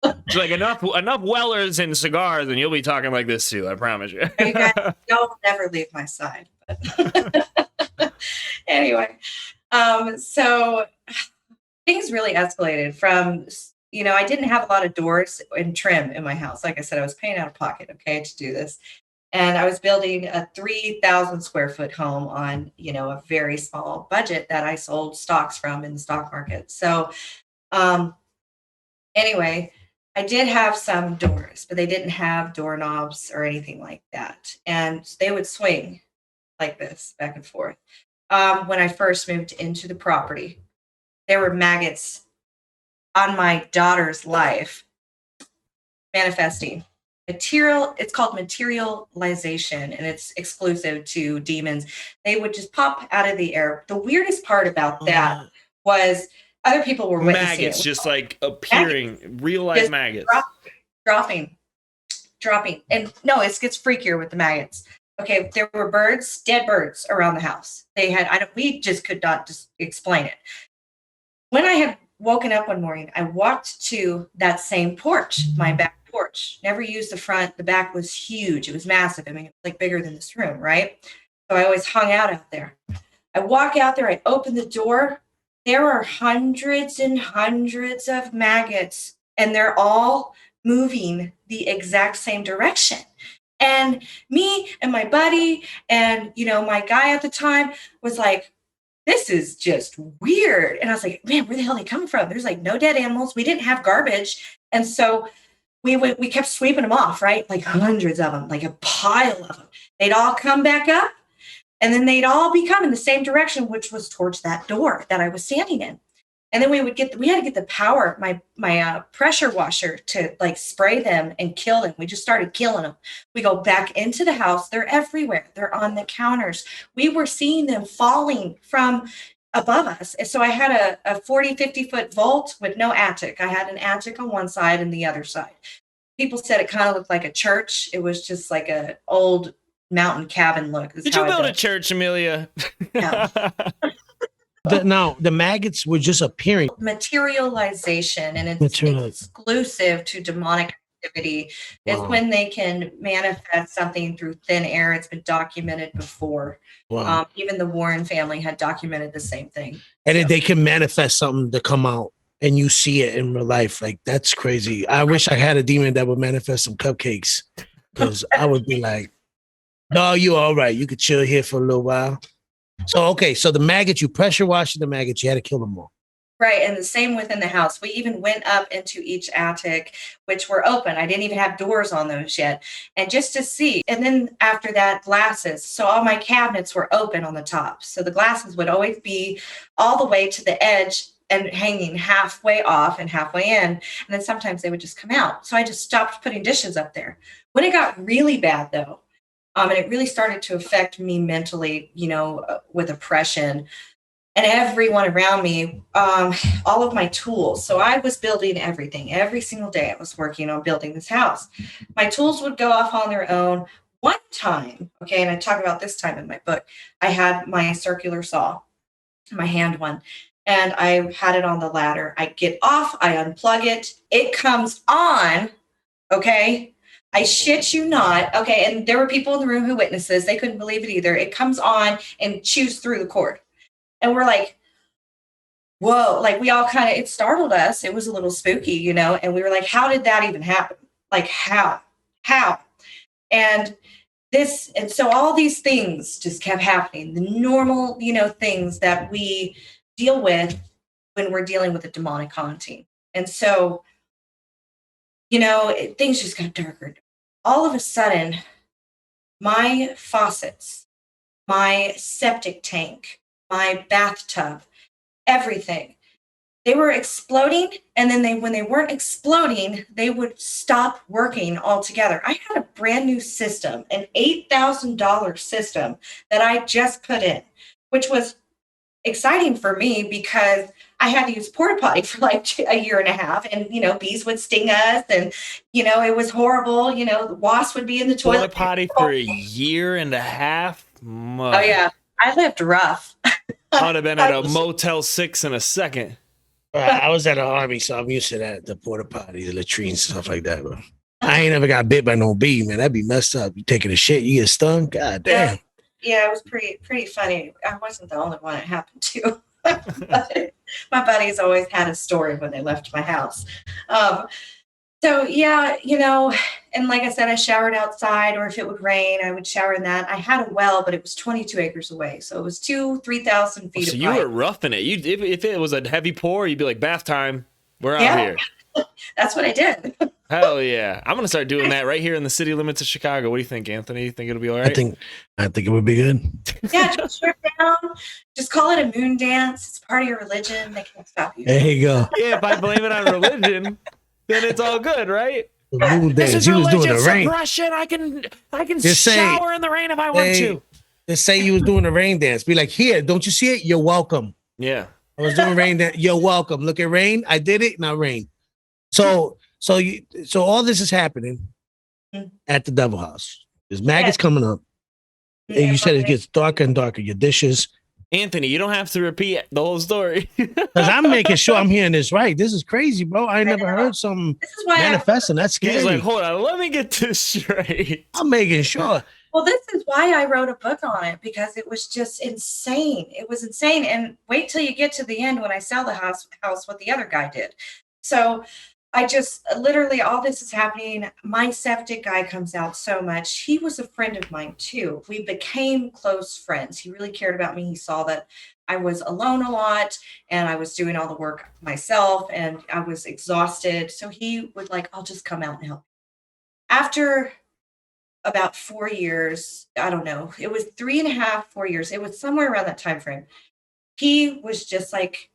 It's like enough Wellers and cigars, and you'll be talking like this too. I promise you. You guys don't never leave my side. But anyway, So things really escalated from, I didn't have a lot of doors and trim in my house. Like I said, I was paying out of pocket, okay, to do this. And I was building a 3,000 square foot home on, a very small budget that I sold stocks from in the stock market. So, um, anyway, I did have some doors, but they didn't have doorknobs or anything like that. And they would swing like this back and forth. When I first moved into the property, there were maggots on my daughter's life manifesting. It's called materialization, and it's exclusive to demons. They would just pop out of the air. The weirdest part about that was other people were witnessing maggots it. Just like appearing, real life maggots. Dropping. And no, it gets freakier with the maggots. Okay, there were dead birds around the house. We just could not just explain it. When I had woken up one morning, I walked to that same porch, my back porch. Never used the front. The back was huge. It was massive. I mean, it was like bigger than this room, right? So I always hung out there. I walk out there, I open the door. There are hundreds and hundreds of maggots, and they're all moving the exact same direction. And me and my buddy and, my guy at the time was like, this is just weird. And I was like, man, where the hell are they coming from? There's like no dead animals. We didn't have garbage. And so we kept sweeping them off, right? Like hundreds of them, like a pile of them. They'd all come back up, and then they'd all be coming the same direction, which was towards that door that I was standing in. And then we had to get the power, my pressure washer to like spray them and kill them. We just started killing them. We go back into the house. They're everywhere. They're on the counters. We were seeing them falling from above us. And so I had a 40, 50 foot vault with no attic. I had an attic on one side and the other side. People said it kind of looked like a church. It was just like an old mountain cabin look. Did you build a church, Emilia? No. The maggots were just appearing. Materialization, and it's exclusive to demonic activity. Is when they can manifest something through thin air. It's been documented before. Wow. Even the Warren family had documented the same thing. And they can manifest something to come out, and you see it in real life. Like, that's crazy. I wish I had a demon that would manifest some cupcakes, because I would be like, no, you all right. You could chill here for a little while. So the maggots, you pressure washed the maggots, you had to kill them all. Right, and the same within the house. We even went up into each attic, which were open. I didn't even have doors on those yet. And just to see. And then after that, glasses. So all my cabinets were open on the top. So the glasses would always be all the way to the edge and hanging halfway off and halfway in. And then sometimes they would just come out. So I just stopped putting dishes up there. When it got really bad, though, and it really started to affect me mentally, with oppression and everyone around me, all of my tools. So I was building everything. Every single day I was working on building this house. My tools would go off on their own. One time, and I talk about this time in my book, I had my circular saw, my hand one, and I had it on the ladder. I get off, I unplug it. It comes on, I shit you not. And there were people in the room who witnessed this. They couldn't believe it either. It comes on and chews through the cord. And we're like, whoa, like we all it startled us. It was a little spooky, and we were like, how did that even happen? Like, how? And so all these things just kept happening. The normal, things that we deal with when we're dealing with a demonic haunting. And so, things just got darker. All of a sudden, my faucets, my septic tank, my bathtub, everything, they were exploding. And then when they weren't exploding, they would stop working altogether. I had a brand new system, an $8,000 system that I just put in, which was exciting for me because I had to use porta potty for like a year and a half, and bees would sting us, and it was horrible. The wasp would be in the toilet. Porta potty for a year and a half. Oh yeah, I lived rough. I would have been at a Motel 6 in a second. I was at the Army, so I'm used to that, the porta potty, the latrines, stuff like that. But I ain't never got bit by no bee, man. That'd be messed up. You taking a shit, you get stung. God damn. Yeah, it was pretty funny. I wasn't the only one it happened to. But my buddies always had a story when they left my house. So yeah, and like I said, I showered outside, or if it would rain, I would shower in that. I had a well, but it was 22 acres away, so it was 3,000 feet So of you were pipe. roughing it. If it was a heavy pour, you'd be like, bath time. We're out Yeah. here. That's what I did. Hell yeah. I'm going to start doing that right here in the city limits of Chicago. What do you think, Anthony? You think it'll be all right? I think it would be good. Yeah, just strip down. Just call it a moon dance. It's part of your religion. They can't stop you. There you go. Yeah, if I blame it on religion, then it's all good, right? The moon This dance. is He was doing religious the rain. suppression. I can Just say- shower in the rain if I want to. Just say you was doing the rain dance. Be like, here, don't you see it? You're welcome. Yeah. I was doing rain dance. You're welcome. Look at rain. I did it. Now rain. So all this is happening at the Devil House. There's maggots coming up. And you said it gets darker and darker. Your dishes. Anthony, you don't have to repeat the whole story. Because I'm making sure I'm hearing this right. This is crazy, bro. I never heard something This is why manifesting. That's scary. He's like, hold on, let me get this straight. I'm making sure. Well, this is why I wrote a book on it, because it was just insane. It was insane. And wait till you get to the end when I sell the house what the other guy did. So I just literally, all this is happening. My septic guy comes out so much. He was a friend of mine too. We became close friends. He really cared about me. He saw that I was alone a lot and I was doing all the work myself and I was exhausted. So he would I'll just come out and help. After about 4 years, I don't know, it was 3.5, 4 years. It was somewhere around that time frame. He was just like,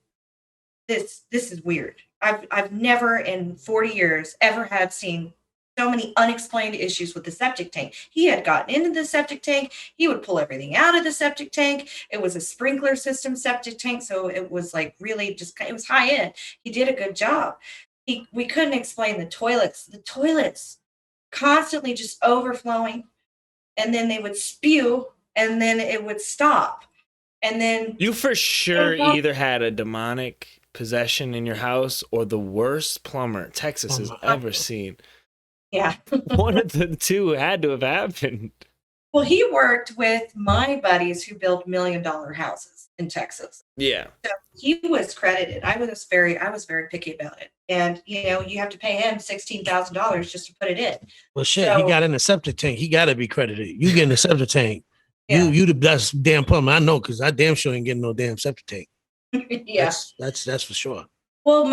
this is weird. I've never in 40 years ever had seen so many unexplained issues with the septic tank. He had gotten into the septic tank. He would pull everything out of the septic tank. It was a sprinkler system septic tank. So it was really just, it was high end. He did a good job. We couldn't explain the toilets. The toilets constantly just overflowing. And then they would spew and then it would stop. And then you for sure either had a demonic possession in your house or the worst plumber Texas has ever seen. Yeah. One of the two had to have happened. Well, he worked with my buddies who built $1 million houses in Texas. Yeah. So he was credited. I was very picky about it. And you have to pay him $16,000 just to put it in. Well, shit, he got in the septic tank. He got to be credited. You get in the septic tank. Yeah. You the best damn plumber I know, because I damn sure ain't getting no damn septic tank. Yeah. That's for sure. Well,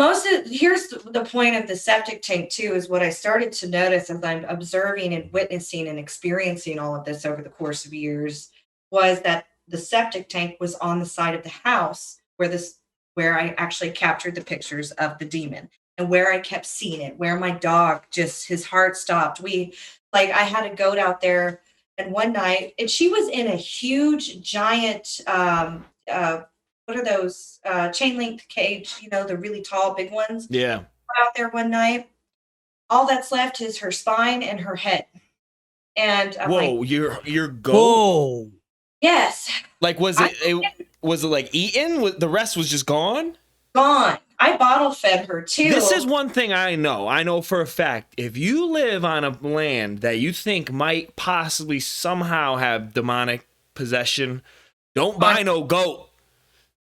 here's the point of the septic tank too, is what I started to notice as I'm observing and witnessing and experiencing all of this over the course of years, was that the septic tank was on the side of the house where I actually captured the pictures of the demon and where I kept seeing it, where my dog just, his heart stopped. I had a goat out there, and one night, and she was in a huge giant, what are those chain link cage, the really tall big ones. Yeah. Out there one night, all that's left is her spine and her head. And I'm whoa, your goat. Whoa. Yes. Was it eaten? The rest was just gone? Gone. I bottle fed her too. This is one thing I know. I know for a fact, if you live on a land that you think might possibly somehow have demonic possession, don't buy no goat.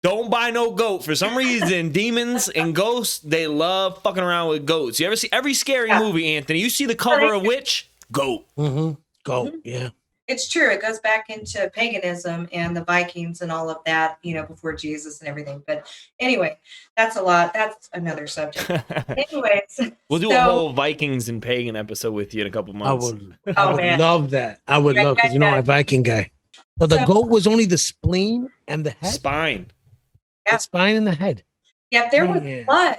Don't buy no goat. For some reason, demons and ghosts, they love fucking around with goats. You ever see every scary movie, Anthony? You see the cover of Witch? Goat. Mm-hmm. Goat, yeah. It's true. It goes back into paganism and the Vikings and all of that, before Jesus and everything. But anyway, that's a lot. That's another subject. Anyways. We'll do a whole Vikings and pagan episode with you in a couple months. I would love that. I would love, because I'm a Viking guy. But the goat was only the spleen and the head? Spine. Yeah. The spine and the head. Yeah, there was blood,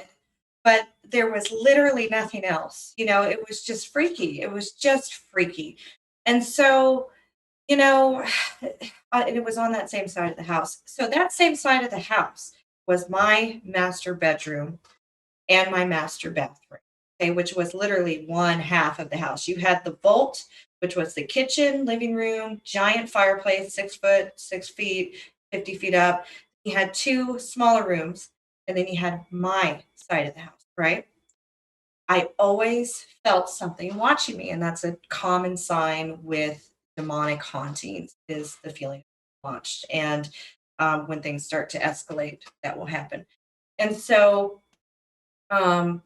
but there was literally nothing else. It was just freaky. It was just freaky. And so, it was on that same side of the house. So that same side of the house was my master bedroom and my master bathroom, okay, which was literally one half of the house. You had the vault, which was the kitchen, living room, giant fireplace, 6 feet, 50 feet up. You had 2 smaller rooms, and then you had my side of the house, right? I always felt something watching me, and that's a common sign with demonic hauntings, is the feeling watched. And when things start to escalate, that will happen. And so I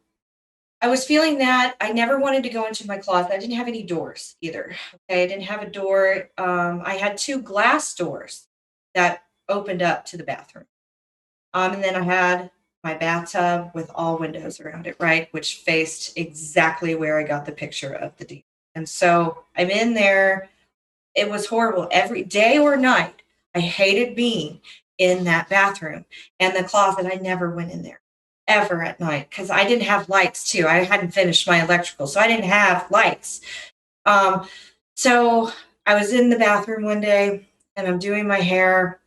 was feeling that I never wanted to go into my closet. I didn't have any doors either. Okay. I didn't have a door. I had 2 glass doors that opened up to the bathroom. And then I had my bathtub with all windows around it, right? Which faced exactly where I got the picture of the demon. And so I'm in there. It was horrible every day or night. I hated being in that bathroom and the closet. I never went in there ever at night because I didn't have lights too. I hadn't finished my electrical, so I didn't have lights. So I was in the bathroom one day and I'm doing my hair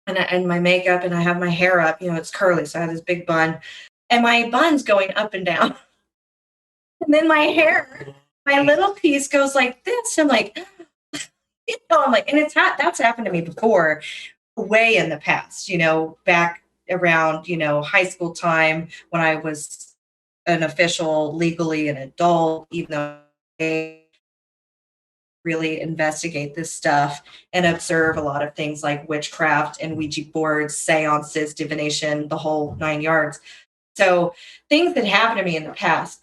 and my makeup, and I have my hair up. It's curly, so I have this big bun, and my bun's going up and down. And then my hair, my little piece goes like this. I'm like, I'm like, and that's happened to me before, way in the past, back around, high school time when I was an official, legally an adult, even though I really investigate this stuff and observe a lot of things like witchcraft and Ouija boards, seances, divination, the whole 9 yards. So things that happened to me in the past.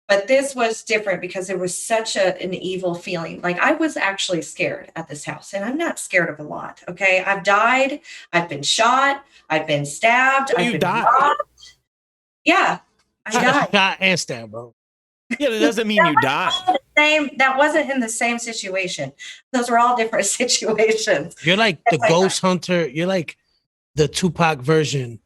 But this was different because there was such an evil feeling. Like I was actually scared at this house, and I'm not scared of a lot. Okay. I've died. I've been shot. I've been stabbed. I've been robbed. Yeah. I died. Shot and stabbed, bro. Yeah, that doesn't mean you died. That wasn't in the same situation. Those were all different situations. You're like the ghost hunter. You're like the Tupac version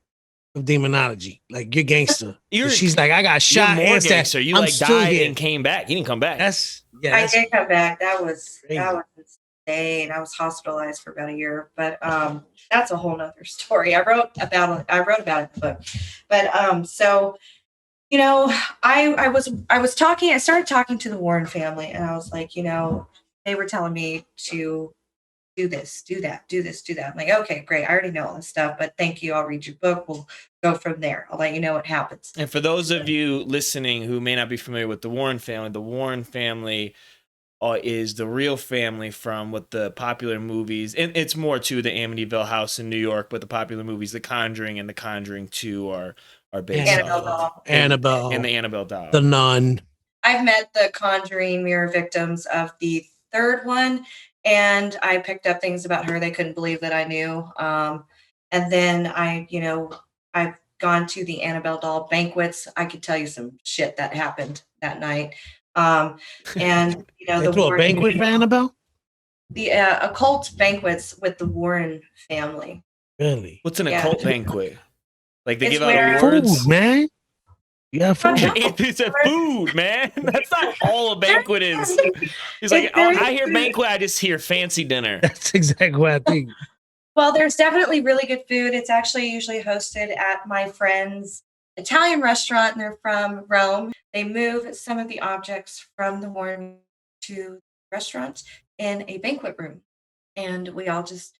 of demonology. Like you're gangster. She's like, I got shot and stabbed. You I'm like died and came back. You didn't come back. I did come back. That was insane. I was hospitalized for about a year, but that's a whole nother story. I wrote about it in the book. But so I started talking to the Warren family, and I was like, they were telling me to do this, do that, do this, do that. I'm like, okay, great. I already know all this stuff, but thank you. I'll read your book. We'll go from there. I'll let you know what happens. And for those of you listening who may not be familiar with the Warren family is the real family from what the popular movies, and it's more to the Amityville house in New York, but the popular movies, The Conjuring and The Conjuring 2 are based on Annabelle and the Annabelle doll. The Nun. I've met the Conjuring mirror victims of the 3rd one, and I picked up things about her they couldn't believe that I knew. And then I've gone to the Annabelle doll banquets. I could tell you some shit that happened that night. And they threw a banquet for Annabelle? The occult banquets with the Warren family. Really? What's an occult banquet? Like they give out awards? Food, man. Yeah, food. It's a food, man. That's not all a banquet is. He's like, I hear banquet, I just hear fancy dinner. That's exactly what I think. Well, there's definitely really good food. It's actually usually hosted at my friend's Italian restaurant, and they're from Rome. They move some of the objects from the Warren to the restaurant in a banquet room. And we all just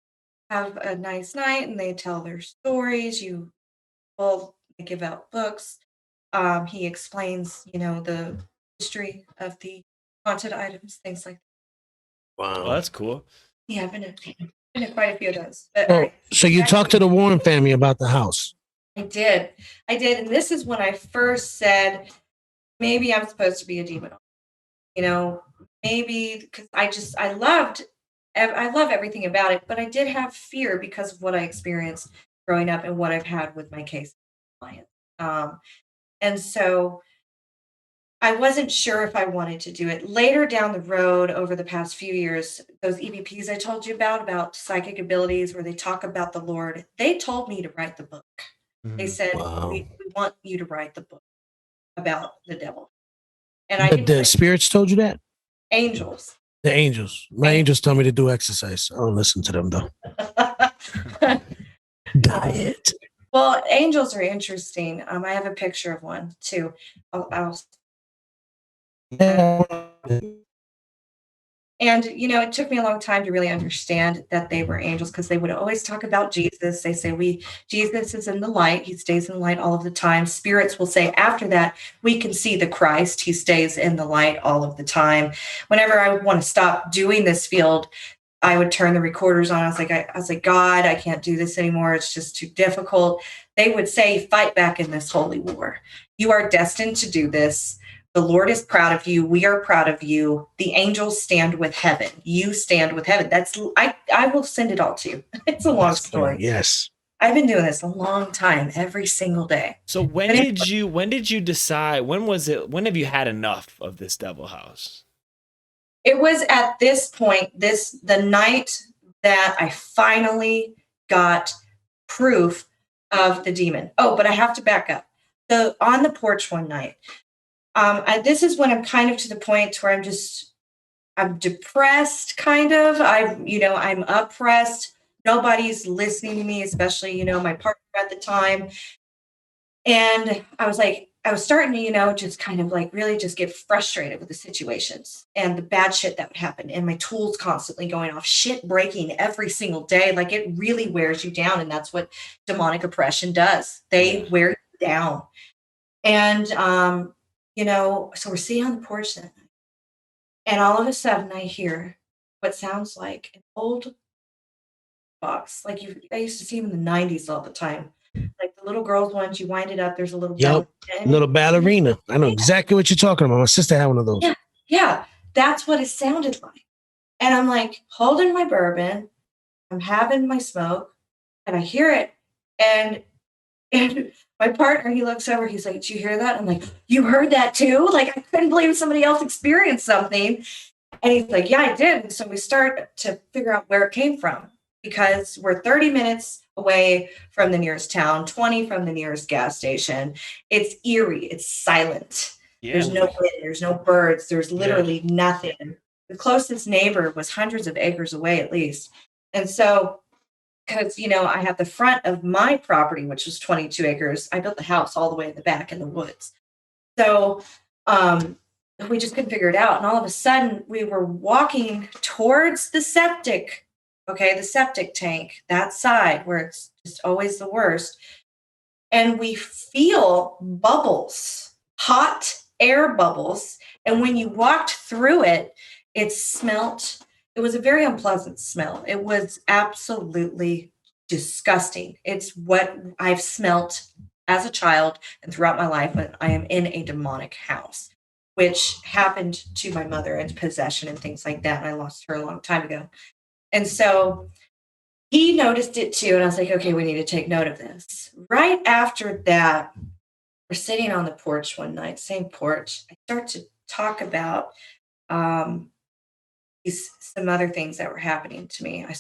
have a nice night, and they tell their stories. They give out books. He explains, the history of the haunted items, things like that. Wow. Well, that's cool. Yeah, I've been to quite a few of those. But so you talked to the Warren family about the house? I did. And this is when I first said, maybe I'm supposed to be a demonologist. Maybe because I love everything about it, but I did have fear because of what I experienced growing up and what I've had with my case clients. And so I wasn't sure if I wanted to do it. Later down the road, over the past few years, those EVPs I told you about psychic abilities where they talk about the Lord, they told me to write the book. They said, we want you to write the book about the devil. And the spirits told you that? Angels. The angels. My angels tell me to do exercise. I don't listen to them, though. Diet. Well, angels are interesting. I have a picture of one, too. And, it took me a long time to really understand that they were angels because they would always talk about Jesus. They say, Jesus is in the light. He stays in the light all of the time. Spirits will say after that, we can see the Christ. He stays in the light all of the time. Whenever I want to stop doing this field, I would turn the recorders on. I was like, God, I can't do this anymore. It's just too difficult. They would say, fight back in this holy war. You are destined to do this. The Lord is proud of you. We are proud of you. The angels stand with heaven. You stand with heaven. I will send it all to you. It's a long story. Yes. I've been doing this a long time, every single day. So when did you decide, when have you had enough of this devil house? It was at this point, the night that I finally got proof of the demon. Oh, but I have to back up. On the porch one night, this is when I'm kind of to the point where I'm depressed, kind of. I'm oppressed. Nobody's listening to me, especially, my partner at the time. And I was starting to, just kind of like really just get frustrated with the situations and the bad shit that would happen, and my tools constantly going off, shit breaking every single day. Like, it really wears you down. And that's what demonic oppression does. They wear you down. And, so we're sitting on the porch that night, and all of a sudden I hear what sounds like an old box. Like, I used to see them in the 90s all the time. Like the little girls ones, you wind it up, there's a little little ballerina. I know exactly what you're talking about. My sister had one of those. Yeah, that's what it sounded like. And I'm like holding my bourbon, I'm having my smoke, and I hear it. And my partner, he looks over, he's like, "Did you hear that?" I'm like, "You heard that too?" Like, I couldn't believe somebody else experienced something. And he's like, "Yeah, I did." And so we start to figure out where it came from, because we're 30 minutes away from the nearest town, 20 from the nearest gas station. It's eerie. It's silent. Yeah. There's no wind. There's no birds. There's literally nothing. The closest neighbor was hundreds of acres away at least. And so, because, I have the front of my property, which was 22 acres. I built the house all the way in the back in the woods. So we just couldn't figure it out. And all of a sudden we were walking towards the septic tank, that side where it's just always the worst. And we feel bubbles, hot air bubbles. And when you walked through it, it was a very unpleasant smell. It was absolutely disgusting. It's what I've smelt as a child and throughout my life when I am in a demonic house, which happened to my mother and possession and things like that. And I lost her a long time ago. And so he noticed it too. And I was like, okay, we need to take note of this. Right after that, we're sitting on the porch one night, same porch. I start to talk about some other things that were happening to me. I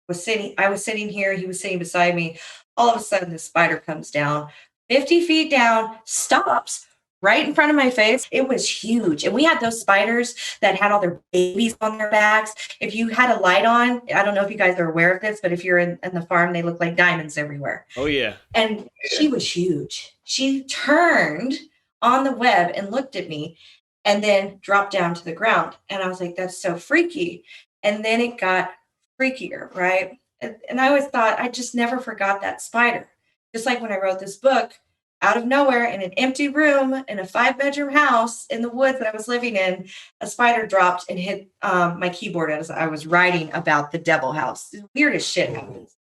was sitting here, he was sitting beside me. All of a sudden, the spider comes down, 50 feet down, stops right in front of my face. It was huge. And we had those spiders that had all their babies on their backs. If you had a light on, I don't know if you guys are aware of this, but if you're in the farm, they look like diamonds everywhere. Oh, yeah. And she was huge. She turned on the web and looked at me and then dropped down to the ground. And I was like, that's so freaky. And then it got freakier, right? And I always thought, I just never forgot that spider. Just like when I wrote this book, out of nowhere, in an empty room, in a 5-bedroom house in the woods that I was living in, a spider dropped and hit my keyboard as I was writing about the devil house. The weirdest shit happens.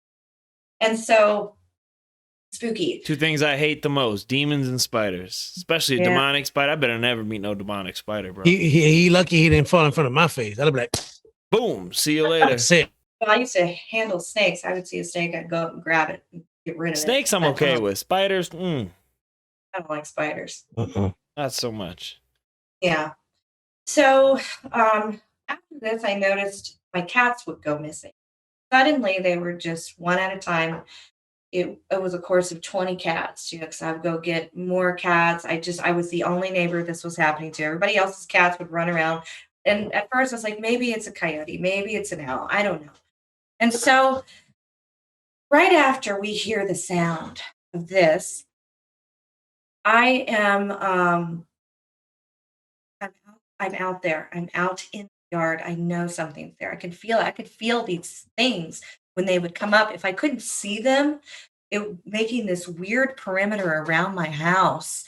And so, spooky. 2 things I hate the most: demons and spiders, especially a demonic spider. I better never meet no demonic spider, bro. He lucky he didn't fall in front of my face. I'd be like, boom, see you later. That's it. Well, I used to handle snakes. I would see a snake, I'd go up and grab it and get rid of it. Snakes I'm okay with. Spiders, I don't like spiders. Not so much. Yeah. So after this, I noticed my cats would go missing. Suddenly, they were just one at a time. It was a course of 20 cats, because I would go get more cats. I was the only neighbor this was happening to. Everybody else's cats would run around. And at first I was like, maybe it's a coyote, maybe it's an owl. I don't know. And so right after we hear the sound of this, I am I'm out there. I'm out in the yard. I know something's there. I could feel it. I could feel these things when they would come up. If I couldn't see them, it making this weird perimeter around my house.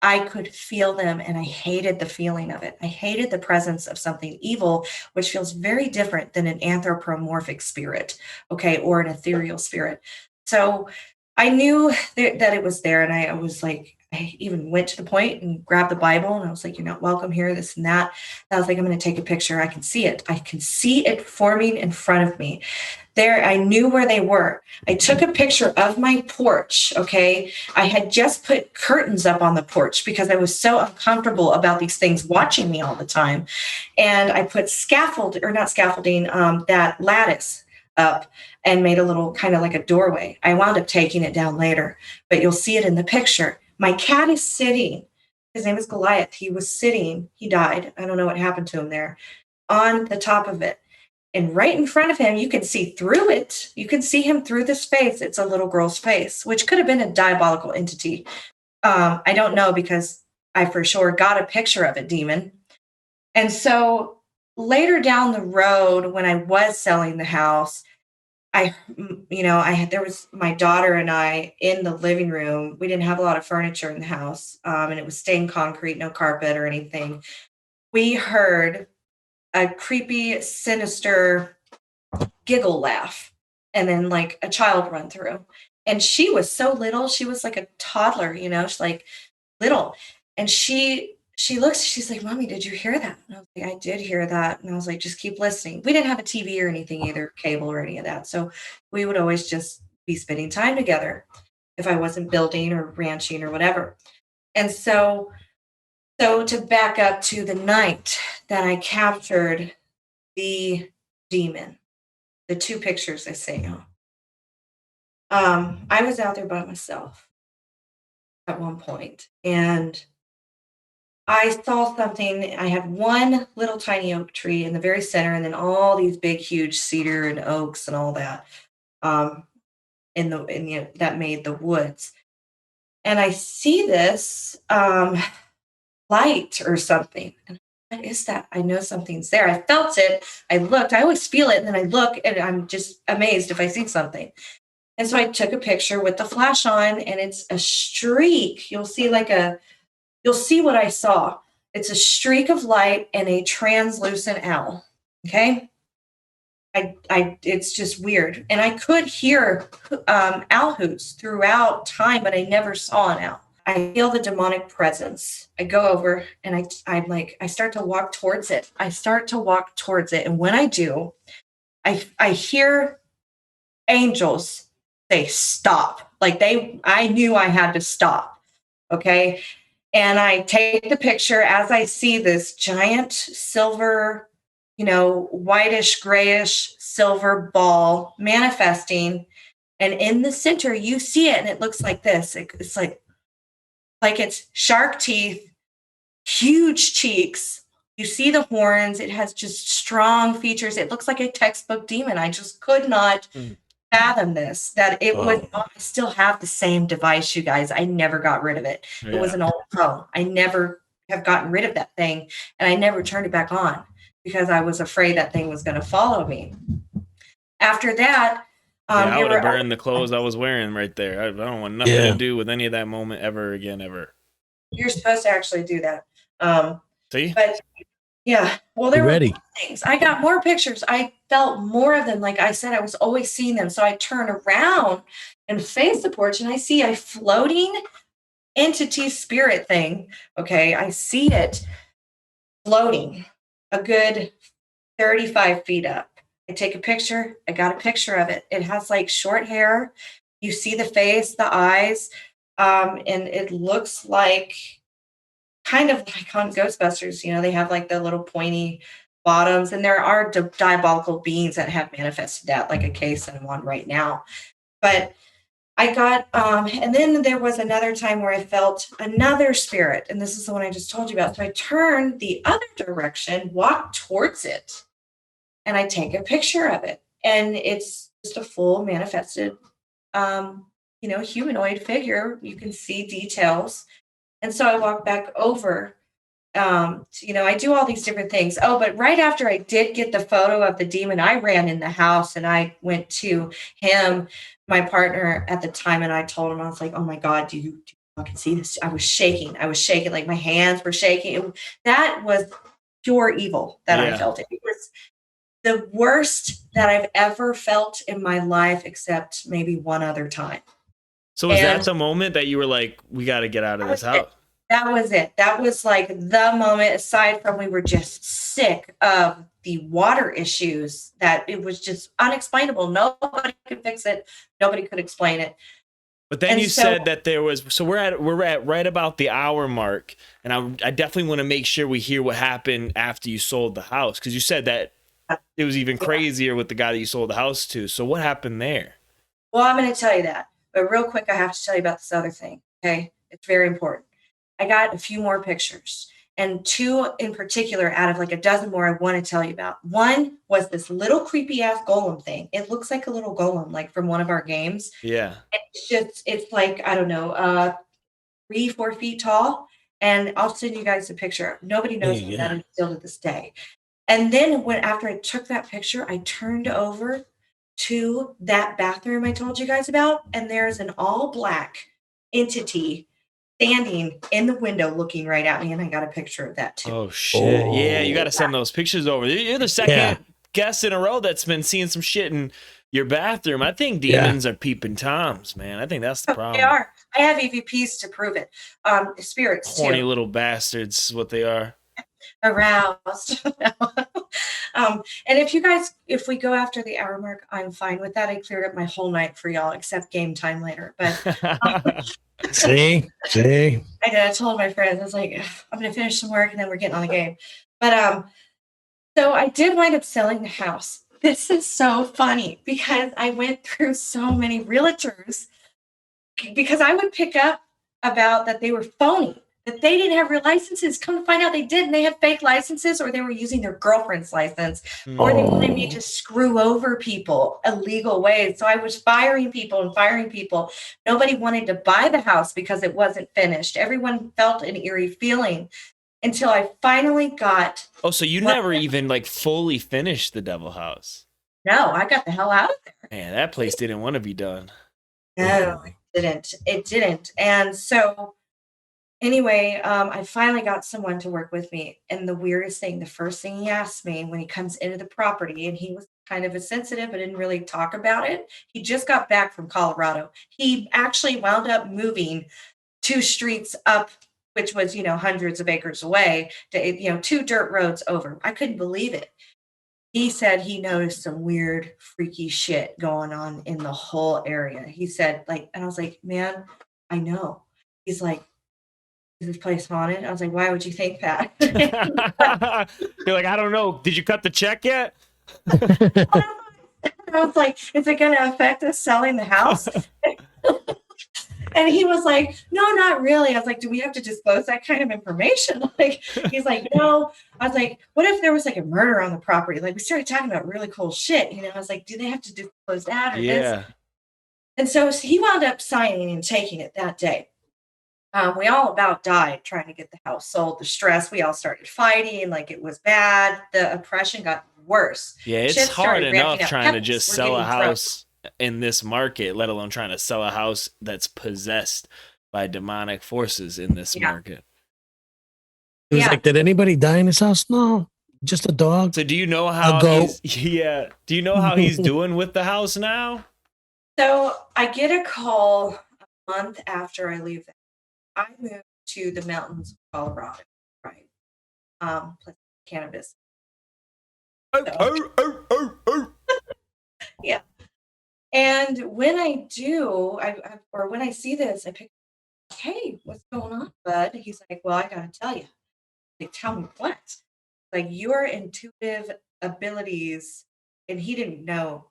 I could feel them, and I hated the feeling of it. I hated the presence of something evil, which feels very different than an anthropomorphic spirit, okay, or an ethereal spirit. So I knew that it was there, and I was like, I even went to the point and grabbed the Bible, and I was like, "You're not welcome here," this and that. And I was like, "I'm going to take a picture. I can see it. I can see it forming in front of me." There, I knew where they were. I took a picture of my porch, okay? I had just put curtains up on the porch because I was so uncomfortable about these things watching me all the time. And I put that lattice up and made a little kind of like a doorway. I wound up taking it down later, but you'll see it in the picture. My cat is sitting. His name is Goliath. He was sitting. He died. I don't know what happened to him there on the top of it. And right in front of him, you can see through it. You can see him through this face. It's a little girl's face, which could have been a diabolical entity. I don't know because I for sure got a picture of a demon. And so later down the road, when I was selling the house, there was my daughter and I in the living room. We didn't have a lot of furniture in the house, and it was stained concrete, no carpet or anything. We heard a creepy, sinister giggle laugh, and then like a child run through. And she was so little, she was like a toddler, she's like little. And she looks, she's like, "Mommy, did you hear that?" And I was like, "I did hear that." And I was like, "Just keep listening." We didn't have a TV or anything either, cable or any of that. So we would always just be spending time together if I wasn't building or ranching or whatever. And so to back up to the night that I captured the demon, the two pictures I sent you. I was out there by myself at one point, and I saw something. I had one little tiny oak tree in the very center, and then all these big, huge cedar and oaks and all that um, that made the woods. And I see this light or something. And what is that? I know something's there. I felt it. I looked. I always feel it, and then I look, and I'm just amazed if I see something. And so I took a picture with the flash on, and it's a streak. You'll see what I saw. It's a streak of light and a translucent owl. Okay. It's just weird. And I could hear owl hoots throughout time, but I never saw an owl. I feel the demonic presence. I go over and I start to walk towards it. And when I do, I hear angels say, "Stop." I knew I had to stop. Okay. And I take the picture as I see this giant silver, whitish, grayish silver ball manifesting. And in the center, you see it, and it looks like this. It's like it's shark teeth, huge cheeks. You see the horns. It has just strong features. It looks like a textbook demon. I just could not fathom this, that it was. I still have the same device, you guys. I never got rid of it. Yeah. It was an old phone. I never have gotten rid of that thing, and I never turned it back on because I was afraid that thing was going to follow me. After that, I would have burned the clothes I was wearing right there. I don't want nothing to do with any of that moment ever again, ever. You're supposed to actually do that. See? But yeah, well, there were things. I got more pictures. I felt more of them. Like I said, I was always seeing them. So I turn around and face the porch, and I see a floating entity spirit thing. Okay, I see it floating a good 35 feet up. I take a picture. I got a picture of it. It has like short hair. You see the face, the eyes, and it looks like kind of like on Ghostbusters. They have like the little pointy bottoms, and there are diabolical beings that have manifested that, like a case and one right now. But I got, and then there was another time where I felt another spirit, and this is the one I just told you about. So I turned the other direction, walked towards it, and I take a picture of it, and it's just a full manifested, humanoid figure. You can see details. And so I walk back over. I do all these different things. Oh, but right after I did get the photo of the demon, I ran in the house and I went to him, my partner at the time, and I told him, I was like, "Oh my God, do you I can see this. I was shaking. Like my hands were shaking. That was pure evil that I felt. It was the worst that I've ever felt in my life, except maybe one other time. So was that the moment that you were like, we got to get out of this house? That was it. That was like the moment, aside from we were just sick of the water issues, that it was just unexplainable. Nobody could fix it. Nobody could explain it. But then you said that there was, so we're at right about the hour mark, and I definitely want to make sure we hear what happened after you sold the house, because you said that it was even crazier with the guy that you sold the house to. So what happened there? Well, I'm going to tell you that, but real quick, I have to tell you about this other thing. Okay, it's very important. I got a few more pictures, and 2 in particular out of like a dozen more I want to tell you about. One was this little creepy ass golem thing. It looks like a little golem, like from one of our games. Yeah. It's like, I don't know, 3-4 feet tall. And I'll send you guys a picture. Nobody knows what that is still to this day. And then after I took that picture, I turned over to that bathroom I told you guys about, and there's an all black entity standing in the window looking right at me, and I got a picture of that too. Oh shit. Yeah, you got to send those pictures over. You're the second guest in a row that's been seeing some shit in your bathroom. I think demons are peeping toms, man. I think that's the problem. They are. I have EVPs to prove it. Spirits horny too. Little bastards is what they are. Aroused. And if we go after the hour mark, I'm fine with that. I cleared up my whole night for y'all, except game time later. But see, I did. I told my friends, I was like, I'm going to finish some work and then we're getting on the game. But so I did wind up selling the house. This is so funny because I went through so many realtors because I would pick up about that they were phony, that they didn't have real licenses. Come to find out they did, and they had fake licenses, or they were using their girlfriend's license, or they wanted me to screw over people illegal ways. So I was firing people. Nobody wanted to buy the house because it wasn't finished. Everyone felt an eerie feeling until I finally got. Oh, so you never even like fully finished the Devil House? No, I got the hell out of there. Man, that place didn't want to be done. No, it didn't. And so anyway, I finally got someone to work with me. And the weirdest thing, the first thing he asked me when he comes into the property, and he was kind of sensitive, but didn't really talk about it. He just got back from Colorado. He actually wound up moving 2 streets up, which was, hundreds of acres away, to, 2 dirt roads over. I couldn't believe it. He said he noticed some weird, freaky shit going on in the whole area. He said, and I was like, man, I know. He's like, is this place haunted? I was like, why would you think that? You're like, I don't know. Did you cut the check yet? I was like, is it going to affect us selling the house? And he was like, no, not really. I was like, do we have to disclose that kind of information? He's like, no. I was like, what if there was like a murder on the property? We started talking about really cool shit. I was like, do they have to disclose that or this? And so he wound up signing and taking it that day. We all about died trying to get the house sold. The stress, we all started fighting. It was bad. The oppression got worse. Yeah, it's hard enough trying to just sell a house in this market, let alone trying to sell a house that's possessed by demonic forces in this market. It was like, did anybody die in this house? No, just a dog. So do you know how do you know how he's doing with the house now? So I get a call a month after I leave. I moved to the mountains of Colorado, right? Plus cannabis. Yeah. And when I do, or when I see this, I pick, hey, what's going on, bud? He's like, well, I got to tell you. Tell me what? Your intuitive abilities, and he didn't know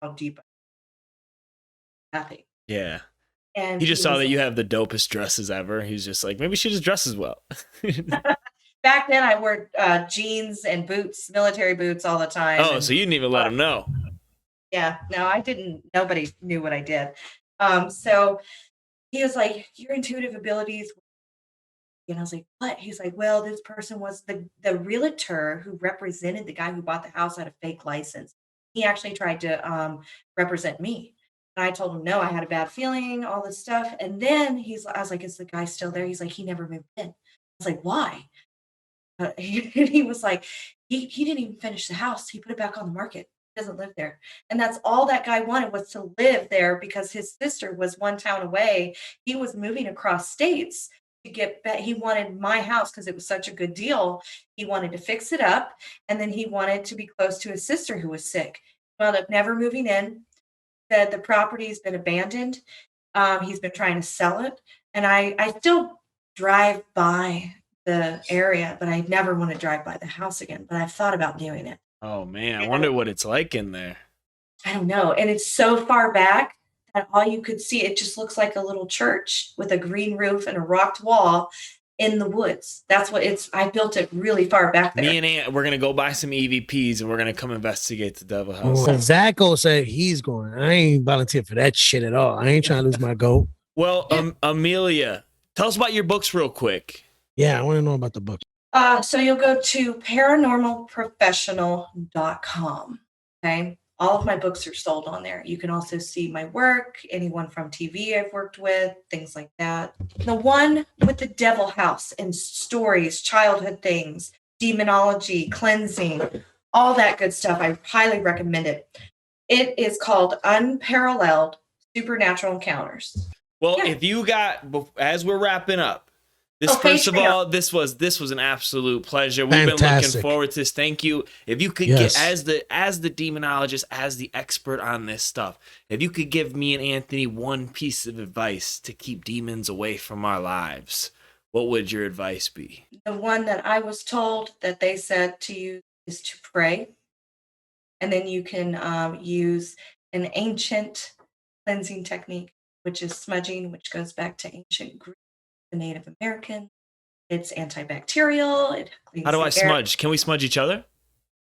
how deep. Nothing. Yeah. And he just saw that you have the dopest dresses ever. He was just like, maybe she just dresses well. Back then, I wore jeans and boots, military boots all the time. Oh, so you didn't even let him know. Yeah, no, I didn't. Nobody knew what I did. So he was like, your intuitive abilities. And I was like, what? He's like, well, this person was the realtor who represented the guy who bought the house at a fake license. He actually tried to represent me. And I told him, no, I had a bad feeling, all this stuff. And then I was like, is the guy still there? He's like, he never moved in. I was like, why? He was like, he didn't even finish the house. He put it back on the market. He doesn't live there. And that's all that guy wanted, was to live there, because his sister was one town away. He was moving across states to get back. He wanted my house because it was such a good deal. He wanted to fix it up. And then he wanted to be close to his sister who was sick. Wound up never moving in. Said the property's been abandoned. He's been trying to sell it. And I still drive by the area, but I never want to drive by the house again. But I've thought about doing it. Oh man, I wonder what it's like in there. I don't know. And it's so far back that all you could see, it just looks like a little church with a green roof and a rocked wall in the woods. That's what I built it really far back there. Me and Aunt, we're gonna go buy some EVPs and we're gonna come investigate the devil house. Well, Zacho said he's going. I ain't volunteer for that shit at all. I ain't trying to lose my goat. Well, Emilia, tell us about your books real quick. Yeah, I want to know about the book. So you'll go to paranormalprofessional.com. Okay. All of my books are sold on there. You can also see my work, anyone from TV I've worked with, things like that. The one with the devil house and stories, childhood things, demonology, cleansing, all that good stuff. I highly recommend it. It is called Unparalleled Supernatural Encounters. Well, if you got, as we're wrapping up, first of all, this was an absolute pleasure. We've been looking forward to this. Thank you. If you could get, as the demonologist, as the expert on this stuff, if you could give me and Anthony one piece of advice to keep demons away from our lives, what would your advice be? The one that I was told that they said to use is to pray. And then you can use an ancient cleansing technique, which is smudging, which goes back to ancient Greek, the Native American. It's antibacterial. It cleans. How do I smudge? Can we smudge each other?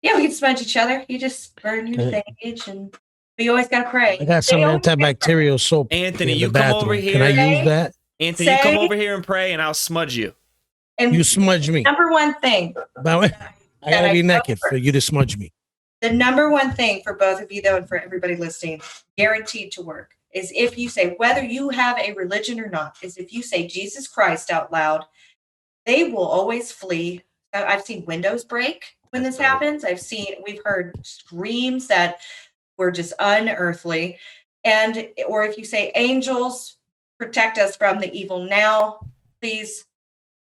Yeah, we can smudge each other. You just burn your sage, but you always gotta pray. I got some antibacterial soap. Anthony, you come over here. Can I use that? Anthony, you come over here and pray, and I'll smudge you. And you smudge me. Number one thing. I gotta be naked for you to smudge me. The number one thing for both of you, though, and for everybody listening, guaranteed to work, is if you say, whether you have a religion or not, is if you say Jesus Christ out loud, they will always flee. I've seen windows break when this happens. We've heard screams that were just unearthly. Or if you say, angels, protect us from the evil now, please,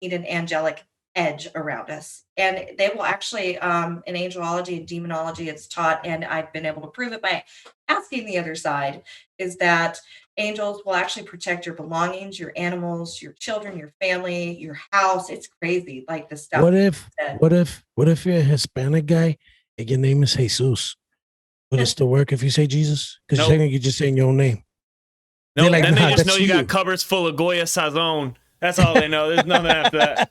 need an angelic edge around us. And they will actually, in angelology and demonology, it's taught, and I've been able to prove it by asking the other side, is that angels will actually protect your belongings, your animals, your children, your family, your house. It's crazy, like the stuff. What if you're a Hispanic guy and your name is Jesus? Would it still work if you say Jesus? Because you're saying you're just saying your own name. No, like, then they just know you got cupboards full of Goya Sazon. That's all they know. There's nothing after that.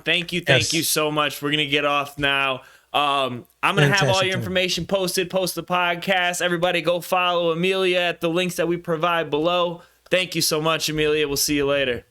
Thank you so much. We're gonna get off now. I'm gonna have all your information posted. Post the podcast. Everybody, go follow Emilia at the links that we provide below. Thank you so much, Emilia. We'll see you later.